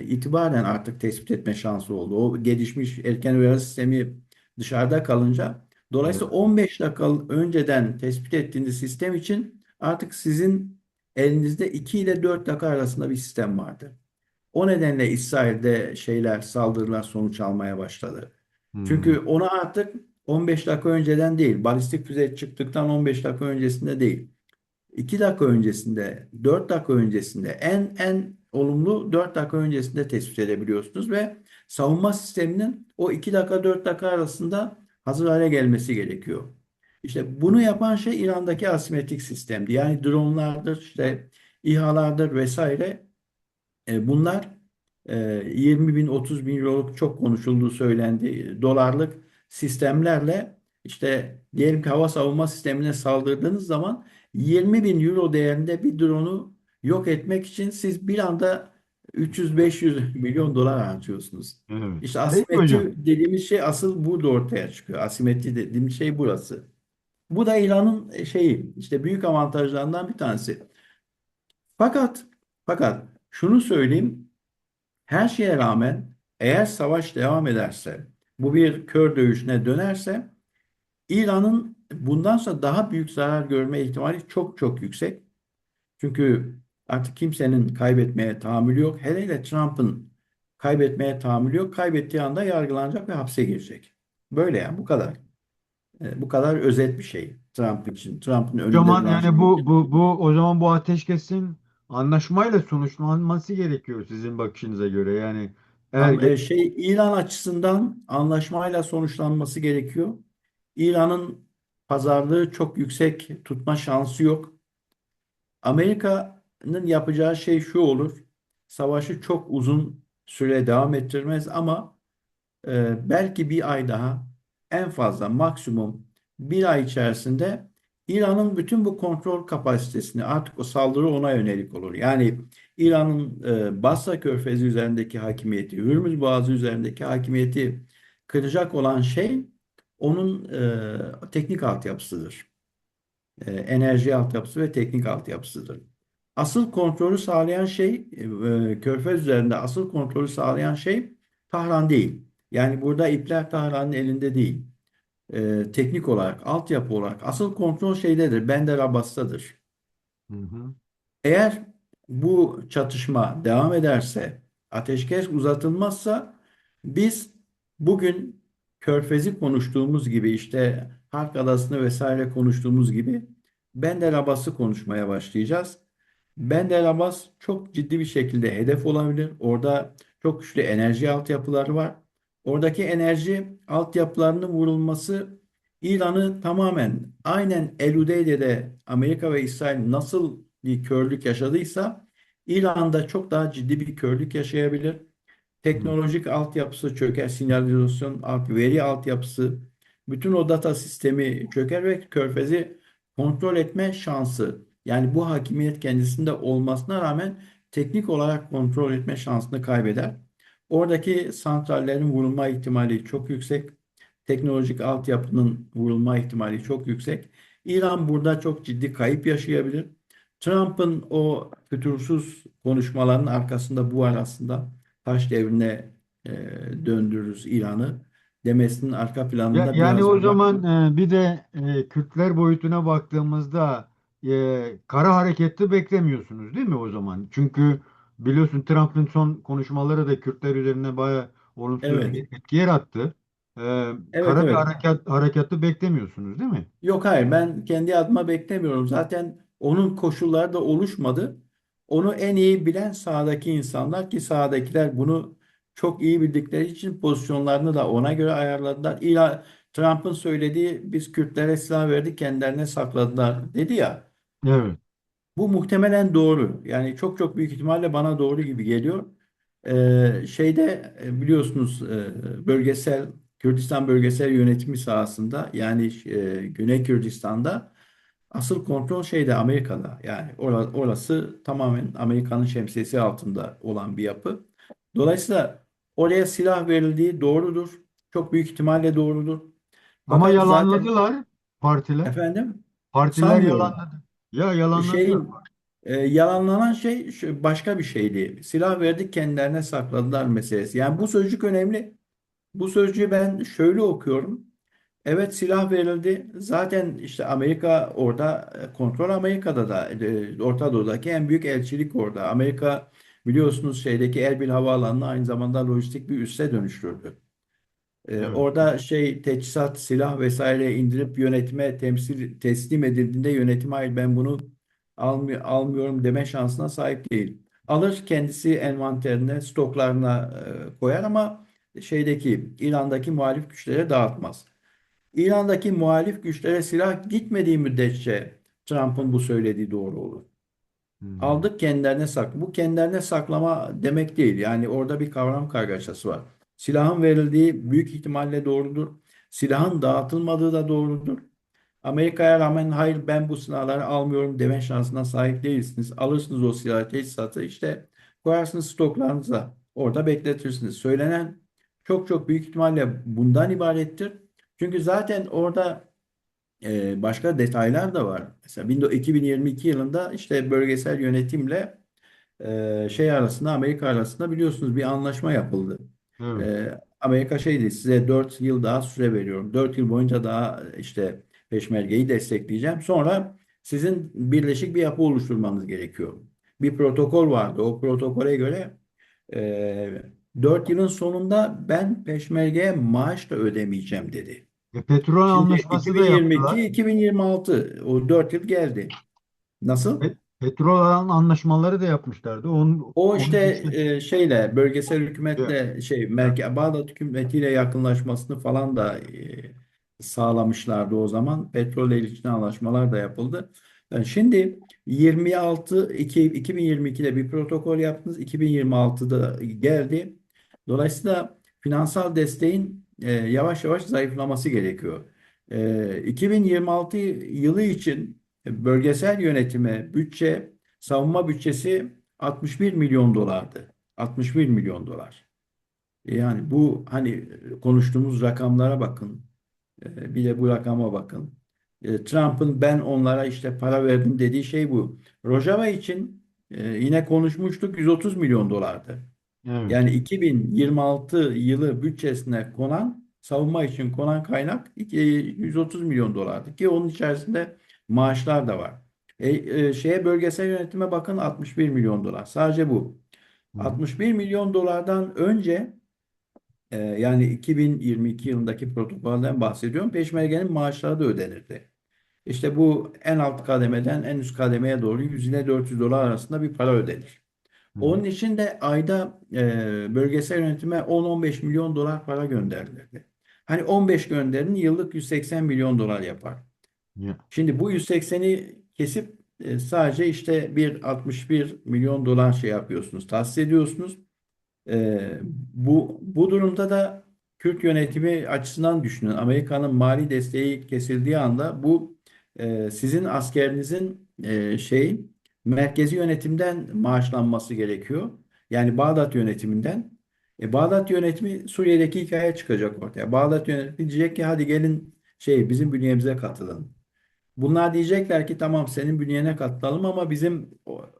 itibaren artık tespit etme şansı oldu. O gelişmiş erken uyarı sistemi dışarıda kalınca, Evet. dolayısıyla 15 dakika önceden tespit ettiğiniz sistem için artık sizin elinizde 2 ile 4 dakika arasında bir sistem vardı. O nedenle İsrail'de saldırılar sonuç almaya başladı. Hmm. Çünkü ona artık 15 dakika önceden değil, balistik füze çıktıktan 15 dakika öncesinde değil, 2 dakika öncesinde, 4 dakika öncesinde, en olumlu 4 dakika öncesinde tespit edebiliyorsunuz ve savunma sisteminin o 2 dakika 4 dakika arasında hazır hale gelmesi gerekiyor. İşte bunu yapan şey İran'daki asimetrik sistemdi. Yani dronlardır, işte İHA'lardır vesaire. Bunlar 20 bin 30 bin euroluk çok konuşulduğu söylendi dolarlık sistemlerle işte diyelim ki hava savunma sistemine saldırdığınız zaman 20 bin euro değerinde bir drone'u yok etmek için siz bir anda 300-500 milyon dolar harcıyorsunuz. Evet. İşte Peki hocam. asimetri dediğimiz şey asıl burada ortaya çıkıyor. Asimetri dediğimiz şey burası. Bu da İran'ın işte büyük avantajlarından bir tanesi. Fakat fakat şunu söyleyeyim. Her şeye rağmen eğer savaş devam ederse, bu bir kör dövüşüne dönerse, İran'ın bundan sonra daha büyük zarar görme ihtimali çok çok yüksek. Çünkü artık kimsenin kaybetmeye tahammülü yok. Hele hele Trump'ın kaybetmeye tahammülü yok. Kaybettiği anda yargılanacak ve hapse girecek. Böyle yani, bu kadar. Bu kadar özet bir şey Trump için. Trump'ın O önünde zaman duran yani şey için. o zaman bu ateşkesin anlaşmayla sonuçlanması gerekiyor sizin bakışınıza göre. Yani eğer İran açısından anlaşmayla sonuçlanması gerekiyor. İran'ın pazarlığı çok yüksek tutma şansı yok. Amerika'nın yapacağı şey şu olur. Savaşı çok uzun süre devam ettirmez ama belki bir ay daha, en fazla maksimum bir ay içerisinde İran'ın bütün bu kontrol kapasitesini, artık o saldırı ona yönelik olur. Yani İran'ın Basra Körfezi üzerindeki hakimiyeti, Hürmüz Boğazı üzerindeki hakimiyeti kıracak olan şey onun teknik altyapısıdır. Enerji altyapısı ve teknik altyapısıdır. Asıl kontrolü sağlayan şey, Körfez üzerinde asıl kontrolü sağlayan şey Tahran değil. Yani burada ipler Tahran'ın elinde değil. Teknik olarak, altyapı olarak asıl kontrol şeydedir, Bender Abbas'tadır. hı hı. Eğer bu çatışma devam ederse, ateşkes uzatılmazsa, biz bugün Körfez'i konuştuğumuz gibi, işte Harp Adası'nı vesaire konuştuğumuz gibi Bender Abbas'ı konuşmaya başlayacağız. Bender Abbas çok ciddi bir şekilde hedef olabilir. Orada çok güçlü enerji altyapıları var. Oradaki enerji altyapılarının vurulması İran'ı tamamen, aynen Elude'de Amerika ve İsrail nasıl bir körlük yaşadıysa, İran'da çok daha ciddi bir körlük yaşayabilir. Hı. Teknolojik altyapısı çöker, sinyalizasyon, veri altyapısı, bütün o data sistemi çöker ve Körfez'i kontrol etme şansı, yani bu hakimiyet kendisinde olmasına rağmen teknik olarak kontrol etme şansını kaybeder. Oradaki santrallerin vurulma ihtimali çok yüksek. Teknolojik altyapının vurulma ihtimali çok yüksek. İran burada çok ciddi kayıp yaşayabilir. Trump'ın o fütursuz konuşmalarının arkasında bu var aslında. Taş devrine e, döndürürüz İran'ı demesinin arka planında Yani biraz o bu var. zaman bir de Kürtler boyutuna baktığımızda kara hareketi beklemiyorsunuz değil mi o zaman? Çünkü biliyorsun Trump'ın son konuşmaları da Kürtler üzerine bayağı olumsuz Evet. bir etki yarattı. Evet, Kara bir evet. harekatı beklemiyorsunuz değil mi? Yok, hayır, ben kendi adıma beklemiyorum. Zaten onun koşulları da oluşmadı. Onu en iyi bilen sahadaki insanlar, ki sahadakiler bunu çok iyi bildikleri için pozisyonlarını da ona göre ayarladılar. Trump'ın söylediği, biz Kürtlere silah verdik, kendilerine sakladılar dedi ya. Evet. Bu muhtemelen doğru. Yani çok çok büyük ihtimalle bana doğru gibi geliyor. Biliyorsunuz, Kürdistan bölgesel yönetimi sahasında, yani Güney Kürdistan'da asıl kontrol Amerika'da. Yani orası tamamen Amerika'nın şemsiyesi altında olan bir yapı. Dolayısıyla oraya silah verildiği doğrudur. Çok büyük ihtimalle doğrudur. Ama Fakat zaten, yalanladılar partiler. efendim, Partiler Sanmıyorum. yalanladı. Ya yalanladılar. Şeyin yalanlanan şey başka bir şeydi. Silah verdik kendilerine sakladılar meselesi. Yani bu sözcük önemli. Bu sözcüğü ben şöyle okuyorum. Evet, silah verildi. Zaten işte Amerika orada, kontrol Amerika'da da, Orta Doğu'daki en büyük elçilik orada. Amerika biliyorsunuz şeydeki Erbil Havaalanı'nı aynı zamanda lojistik bir üsse dönüştürdü. Evet. Orada şey teçhizat, silah vesaire indirip yönetime teslim edildiğinde yönetim hayır ben bunu almıyorum deme şansına sahip değil. Alır kendisi envanterine, stoklarına koyar ama şeydeki İran'daki muhalif güçlere dağıtmaz. İran'daki muhalif güçlere silah gitmediği müddetçe Trump'ın bu söylediği doğru olur. Hmm. Aldık kendilerine bu kendilerine saklama demek değil. Yani orada bir kavram kargaşası var. Silahın verildiği büyük ihtimalle doğrudur. Silahın dağıtılmadığı da doğrudur. Amerika'ya rağmen hayır ben bu silahları almıyorum deme şansına sahip değilsiniz. Alırsınız o silahı, teçhizatı işte koyarsınız stoklarınıza. Orada bekletirsiniz. Söylenen çok çok büyük ihtimalle bundan ibarettir. Çünkü zaten orada başka detaylar da var. Mesela 2022 yılında işte bölgesel yönetimle şey arasında Amerika arasında biliyorsunuz bir anlaşma yapıldı. Evet. Amerika şeydi size 4 yıl daha süre veriyorum. 4 yıl boyunca daha işte Peşmerge'yi destekleyeceğim. Sonra sizin birleşik bir yapı oluşturmanız gerekiyor. Bir protokol vardı. O protokole göre e, 4 yılın sonunda ben Peşmerge'ye maaş da ödemeyeceğim dedi. Petrol Şimdi anlaşması da yaptılar. 2022-2026 o 4 yıl geldi. Nasıl? Petrol anlaşmaları da yapmışlardı. O Onu işte geçti. şeyle bölgesel Ya, hükümetle şey ya. Bağdat hükümetiyle yakınlaşmasını falan da sağlamışlardı o zaman. Petrol ilişkin anlaşmalar da yapıldı. Yani şimdi 2022'de bir protokol yaptınız. 2026'da geldi. Dolayısıyla finansal desteğin yavaş yavaş zayıflaması gerekiyor. 2026 yılı için bölgesel yönetime savunma bütçesi 61 milyon dolardı. 61 milyon dolar. Yani bu hani konuştuğumuz rakamlara bakın. Bir de bu rakama bakın. Trump'ın ben onlara işte para verdim dediği şey bu. Rojava için yine konuşmuştuk 130 milyon dolardı. Evet. Yani 2026 yılı bütçesine savunma için konan kaynak 130 milyon dolardı ki onun içerisinde maaşlar da var. Şeye bölgesel yönetime bakın 61 milyon dolar. Sadece bu. Hı hı. 61 milyon dolardan önce yani 2022 yılındaki protokolden bahsediyorum. Peşmergenin maaşları da ödenirdi. İşte bu en alt kademeden en üst kademeye doğru 100 ile 400 dolar arasında bir para ödenir. Hı hı. Onun için de ayda bölgesel yönetime 10-15 milyon dolar para gönderilirdi. Hani 15 gönderin yıllık 180 milyon dolar yapar. Ya. Şimdi bu 180'i kesip sadece işte bir 61 milyon dolar şey yapıyorsunuz, tahsis ediyorsunuz. Ee, bu durumda da Kürt yönetimi açısından düşünün. Amerika'nın mali desteği kesildiği anda bu sizin askerinizin merkezi yönetimden maaşlanması gerekiyor. Yani Bağdat yönetiminden. Bağdat yönetimi Suriye'deki hikaye çıkacak ortaya. Bağdat yönetimi diyecek ki hadi gelin bizim bünyemize katılın. Bunlar diyecekler ki tamam senin bünyene katılalım ama bizim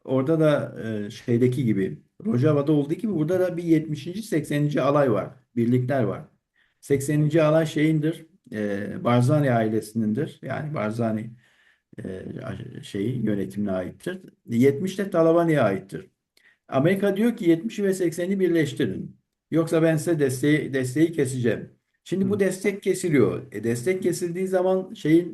orada da şeydeki gibi Rojava'da olduğu gibi burada da bir 70. 80. alay var. Birlikler var. 80. alay Barzani ailesinindir. Yani Barzani yönetimine aittir. 70 de Talabani'ye aittir. Amerika diyor ki 70'i ve 80'i birleştirin. Yoksa ben size desteği keseceğim. Şimdi bu Hı. destek kesiliyor. Destek kesildiği zaman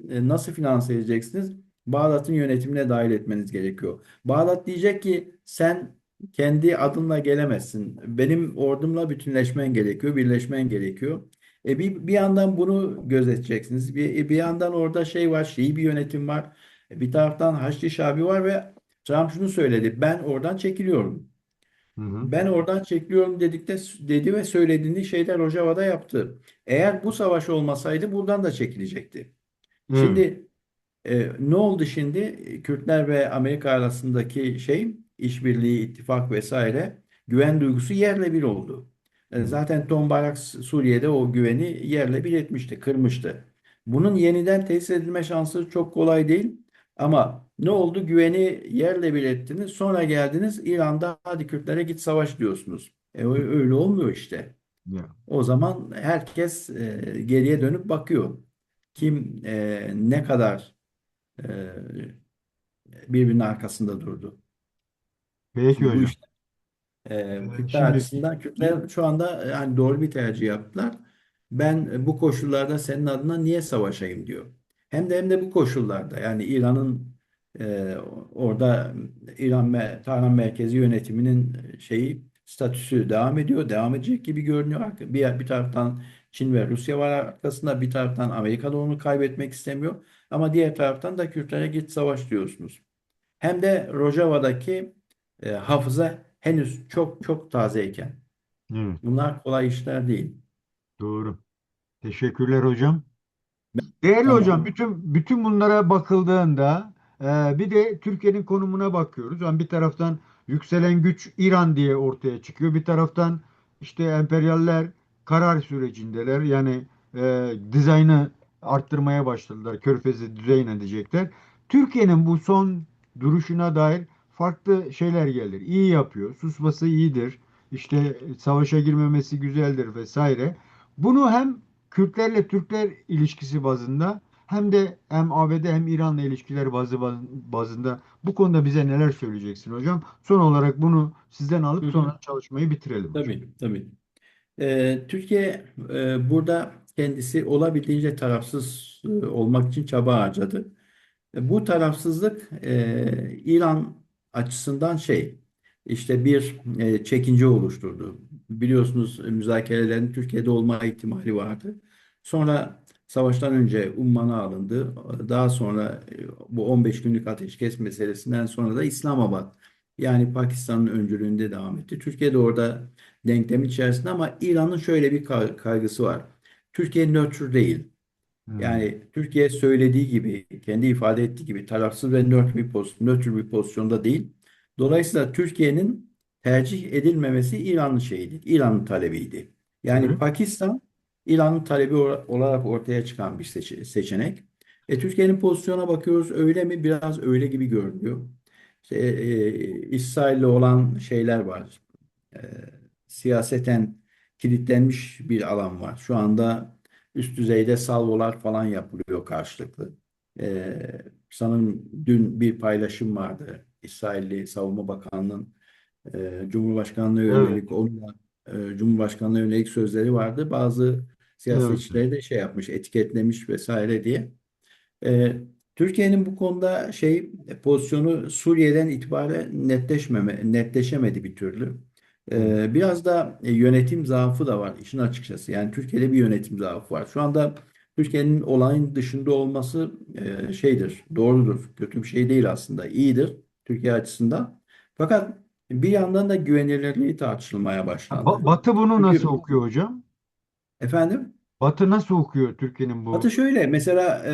nasıl finanse edeceksiniz? Bağdat'ın yönetimine dahil etmeniz gerekiyor. Bağdat diyecek ki sen kendi adınla gelemezsin. Benim ordumla bütünleşmen gerekiyor, birleşmen gerekiyor. Bir yandan bunu gözeteceksiniz. Bir yandan orada şey var, Şii bir yönetim var. Bir taraftan Haçlı Şabi var ve Trump şunu söyledi. Ben oradan çekiliyorum. Hı hı. Ben oradan çekiliyorum dedi ve söylediğini şeyler Rojava'da yaptı. Eğer bu savaş olmasaydı buradan da çekilecekti. Evet. Şimdi ne oldu şimdi? Kürtler ve Amerika arasındaki işbirliği, ittifak vesaire güven duygusu yerle bir oldu. Hı hı. Zaten Tom Bayrak Suriye'de o güveni yerle bir etmişti, kırmıştı. Bunun yeniden tesis edilme şansı çok kolay değil. Ama ne oldu? Güveni yerle bir ettiniz. Sonra geldiniz İran'da hadi Kürtlere git savaş diyorsunuz. Öyle olmuyor işte. Ya. O zaman herkes geriye dönüp bakıyor. Kim ne kadar e, birbirinin arkasında durdu. Peki Şimdi bu hocam. iş Kürtler Şimdi açısından Kürtler şu anda yani doğru bir tercih yaptılar. Ben bu koşullarda senin adına niye savaşayım diyor. Hem de bu koşullarda yani İran'ın e, orada Tahran merkezi yönetiminin statüsü devam ediyor. Devam edecek gibi görünüyor. Bir taraftan Çin ve Rusya var arkasında. Bir taraftan Amerika da onu kaybetmek istemiyor. Ama diğer taraftan da Kürtlere git savaş diyorsunuz. Hem de Rojava'daki hafıza henüz çok çok tazeyken. evet, Bunlar kolay işler değil. doğru. Teşekkürler hocam. Değerli hocam, Tamam. bütün bunlara bakıldığında bir de Türkiye'nin konumuna bakıyoruz. Yani bir taraftan yükselen güç İran diye ortaya çıkıyor. Bir taraftan işte emperyaller karar sürecindeler. Yani dizaynı arttırmaya başladılar. Körfez'i dizayn edecekler. Türkiye'nin bu son duruşuna dair farklı şeyler gelir. İyi yapıyor. Susması iyidir. İşte savaşa girmemesi güzeldir vesaire. Bunu hem Kürtlerle Türkler ilişkisi bazında hem ABD hem İran'la ilişkiler bazında bu konuda bize neler söyleyeceksin hocam? Son olarak bunu sizden Hı alıp hı. sonra çalışmayı bitirelim hocam. Tabii, tabii. Türkiye burada kendisi olabildiğince tarafsız olmak için çaba harcadı. Bu tarafsızlık İran açısından işte bir çekince oluşturdu. Biliyorsunuz müzakerelerin Türkiye'de olma ihtimali vardı. Sonra savaştan önce Umman'a alındı. Daha sonra bu 15 günlük ateşkes meselesinden sonra da İslamabad yani Pakistan'ın öncülüğünde devam etti. Türkiye de orada denklemin içerisinde ama İran'ın şöyle bir kaygısı var. Türkiye nötr değil. Hmm. Yani Türkiye söylediği gibi, kendi ifade ettiği gibi tarafsız ve nötr bir pozisyonda değil. Dolayısıyla Türkiye'nin tercih edilmemesi İran'ın şeyiydi, İran'ın talebiydi. Yani Evet. Pakistan İran'ın talebi olarak ortaya çıkan bir seçenek. Türkiye'nin pozisyona bakıyoruz öyle mi? Biraz öyle gibi görünüyor. İşte, İsrail'le olan şeyler var. E, Siyaseten kilitlenmiş bir alan var. Şu anda üst düzeyde salvolar falan yapılıyor karşılıklı. Sanırım dün bir paylaşım vardı. İsrailli Savunma Bakanlığı'nın Cumhurbaşkanlığı Evet. yönelik Cumhurbaşkanlığı yönelik sözleri vardı. Bazı Evet. siyasetçileri de şey yapmış, etiketlemiş vesaire diye. Türkiye'nin bu konuda pozisyonu Suriye'den itibaren netleşemedi bir türlü. Evet. Biraz da yönetim zaafı da var işin açıkçası. Yani Türkiye'de bir yönetim zaafı var. Şu anda Türkiye'nin olayın dışında olması doğrudur. Kötü bir şey değil aslında. İyidir Türkiye açısından. Fakat bir yandan da güvenilirliği tartışılmaya başlandı. Batı bunu nasıl Çünkü okuyor hocam? efendim Batı nasıl okuyor Türkiye'nin Hatta bu? şöyle mesela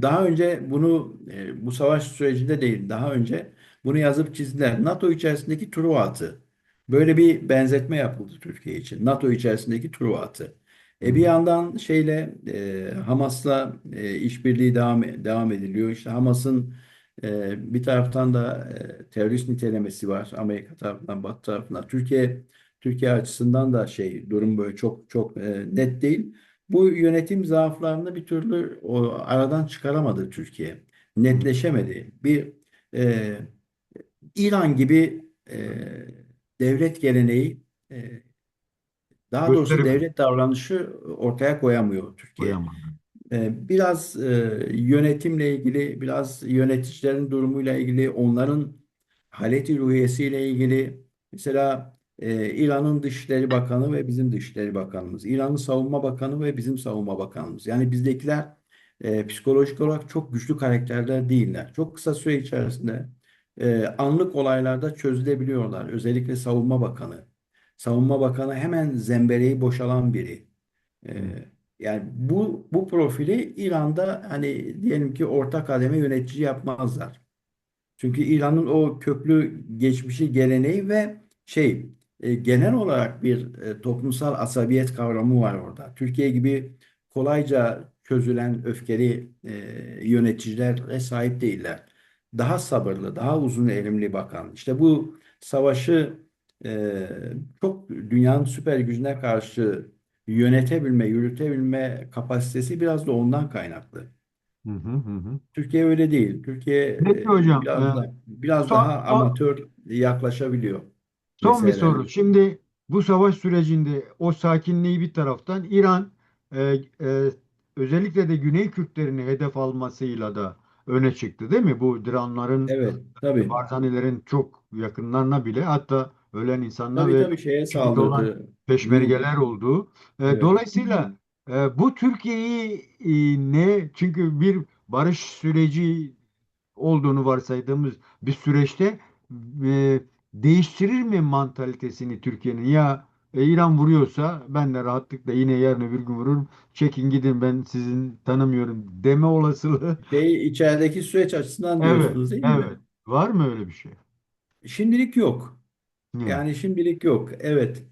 daha önce bu savaş sürecinde değil daha önce bunu yazıp çizdiler. NATO içerisindeki Truva Hattı. Böyle bir benzetme yapıldı Türkiye için. NATO içerisindeki Truva Hattı. Bir Hmm. yandan Hamas'la işbirliği devam ediliyor. İşte Hamas'ın bir taraftan da terörist nitelemesi var. Amerika tarafından, Batı tarafından. Türkiye açısından da durum böyle çok çok net değil. Bu yönetim zaaflarını bir türlü aradan çıkaramadı Türkiye. Hmm. Netleşemedi. E, İran gibi devlet geleneği, daha doğrusu Gösterimi devlet davranışı ortaya koyamıyor Türkiye. koyamadı. Biraz yönetimle ilgili, biraz yöneticilerin durumuyla ilgili, onların haleti ruhiyesiyle ilgili. Mesela İran'ın Dışişleri Bakanı ve bizim Dışişleri Bakanımız, İran'ın Savunma Bakanı ve bizim Savunma Bakanımız. Yani bizdekiler psikolojik olarak çok güçlü karakterler değiller. Çok kısa süre içerisinde anlık olaylarda çözülebiliyorlar. Özellikle Savunma Bakanı. Savunma Bakanı hemen zembereği boşalan biri. Hmm. Yani bu profili İran'da hani diyelim ki orta kademe yönetici yapmazlar. Çünkü İran'ın o köklü geçmişi, geleneği ve genel olarak bir toplumsal asabiyet kavramı var orada. Türkiye gibi kolayca çözülen öfkeli yöneticilere sahip değiller. Daha sabırlı, daha uzun elimli bakan. İşte bu savaşı e, çok dünyanın süper gücüne karşı yönetebilme, yürütebilme kapasitesi biraz da ondan kaynaklı. Hı hı hı. Hı. Türkiye öyle değil. Türkiye Peki hocam, biraz son, daha amatör yaklaşabiliyor son bir meselelere. soru. Şimdi bu savaş sürecinde o sakinliği bir taraftan İran e, özellikle de Güney Kürtlerini hedef almasıyla da öne çıktı değil mi? Bu dronların, Evet, tabii. Barzanilerin çok yakınlarına bile, hatta ölen insanlar Tabii ve tabii şeye şehit olan saldırdı. Bu peşmergeler olduğu. evet. Dolayısıyla bu Türkiye'yi ne? Çünkü bir barış süreci olduğunu varsaydığımız bir süreçte e, değiştirir mi mantalitesini Türkiye'nin? Ya İran vuruyorsa ben de rahatlıkla yine yarın öbür gün vururum. Çekin gidin, ben sizin tanımıyorum deme olasılığı. içerideki süreç açısından Evet, diyorsunuz değil evet. mi? Var mı öyle bir şey? Şimdilik yok. Hı. Yani şimdilik yok. Evet.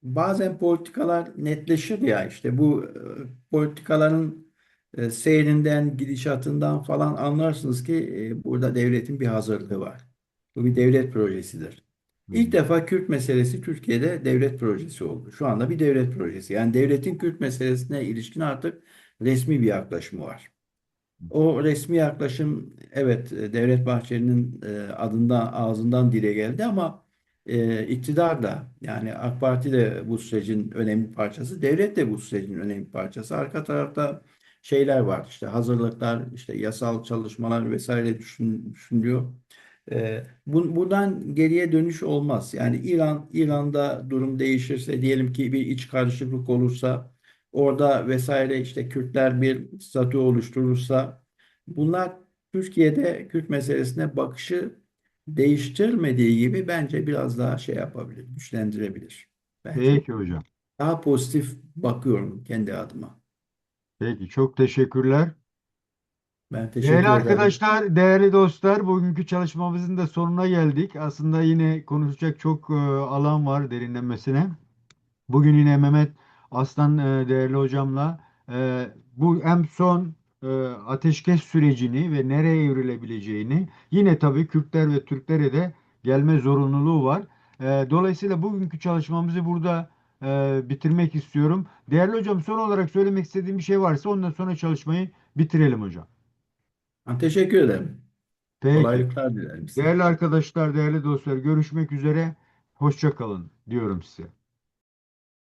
Bazen politikalar netleşir ya işte bu politikaların seyrinden, gidişatından falan anlarsınız ki burada devletin bir hazırlığı var. Bu bir devlet projesidir. Hı. İlk defa Kürt meselesi Türkiye'de devlet projesi oldu. Şu anda bir devlet projesi. Yani devletin Kürt meselesine ilişkin artık resmi bir yaklaşımı var. O resmi yaklaşım evet Devlet Bahçeli'nin ağzından dile geldi ama iktidar da yani AK Parti de bu sürecin önemli parçası, devlet de bu sürecin önemli parçası. Arka tarafta şeyler var işte hazırlıklar, işte yasal çalışmalar vesaire düşünülüyor. Buradan geriye dönüş olmaz. Yani İran'da durum değişirse diyelim ki bir iç karışıklık olursa orada vesaire işte Kürtler bir statü oluşturursa bunlar Türkiye'de Kürt meselesine bakışı değiştirmediği gibi bence biraz daha şey yapabilir, güçlendirebilir. Bence. Peki hocam. Daha pozitif bakıyorum kendi adıma. Peki, çok teşekkürler. Ben Değerli teşekkür ederim. arkadaşlar, değerli dostlar, bugünkü çalışmamızın da sonuna geldik. Aslında yine konuşacak çok alan var derinlemesine. Bugün yine Mehmet Aslan değerli hocamla bu hem son ateşkes sürecini ve nereye evrilebileceğini, yine tabii Kürtler ve Türklere de gelme zorunluluğu var. Dolayısıyla bugünkü çalışmamızı burada bitirmek istiyorum. Değerli hocam, son olarak söylemek istediğim bir şey varsa ondan sonra çalışmayı bitirelim hocam. Ben teşekkür ederim. Peki. Kolaylıklar dilerim size. Değerli arkadaşlar, değerli dostlar, görüşmek üzere. Hoşça kalın diyorum size.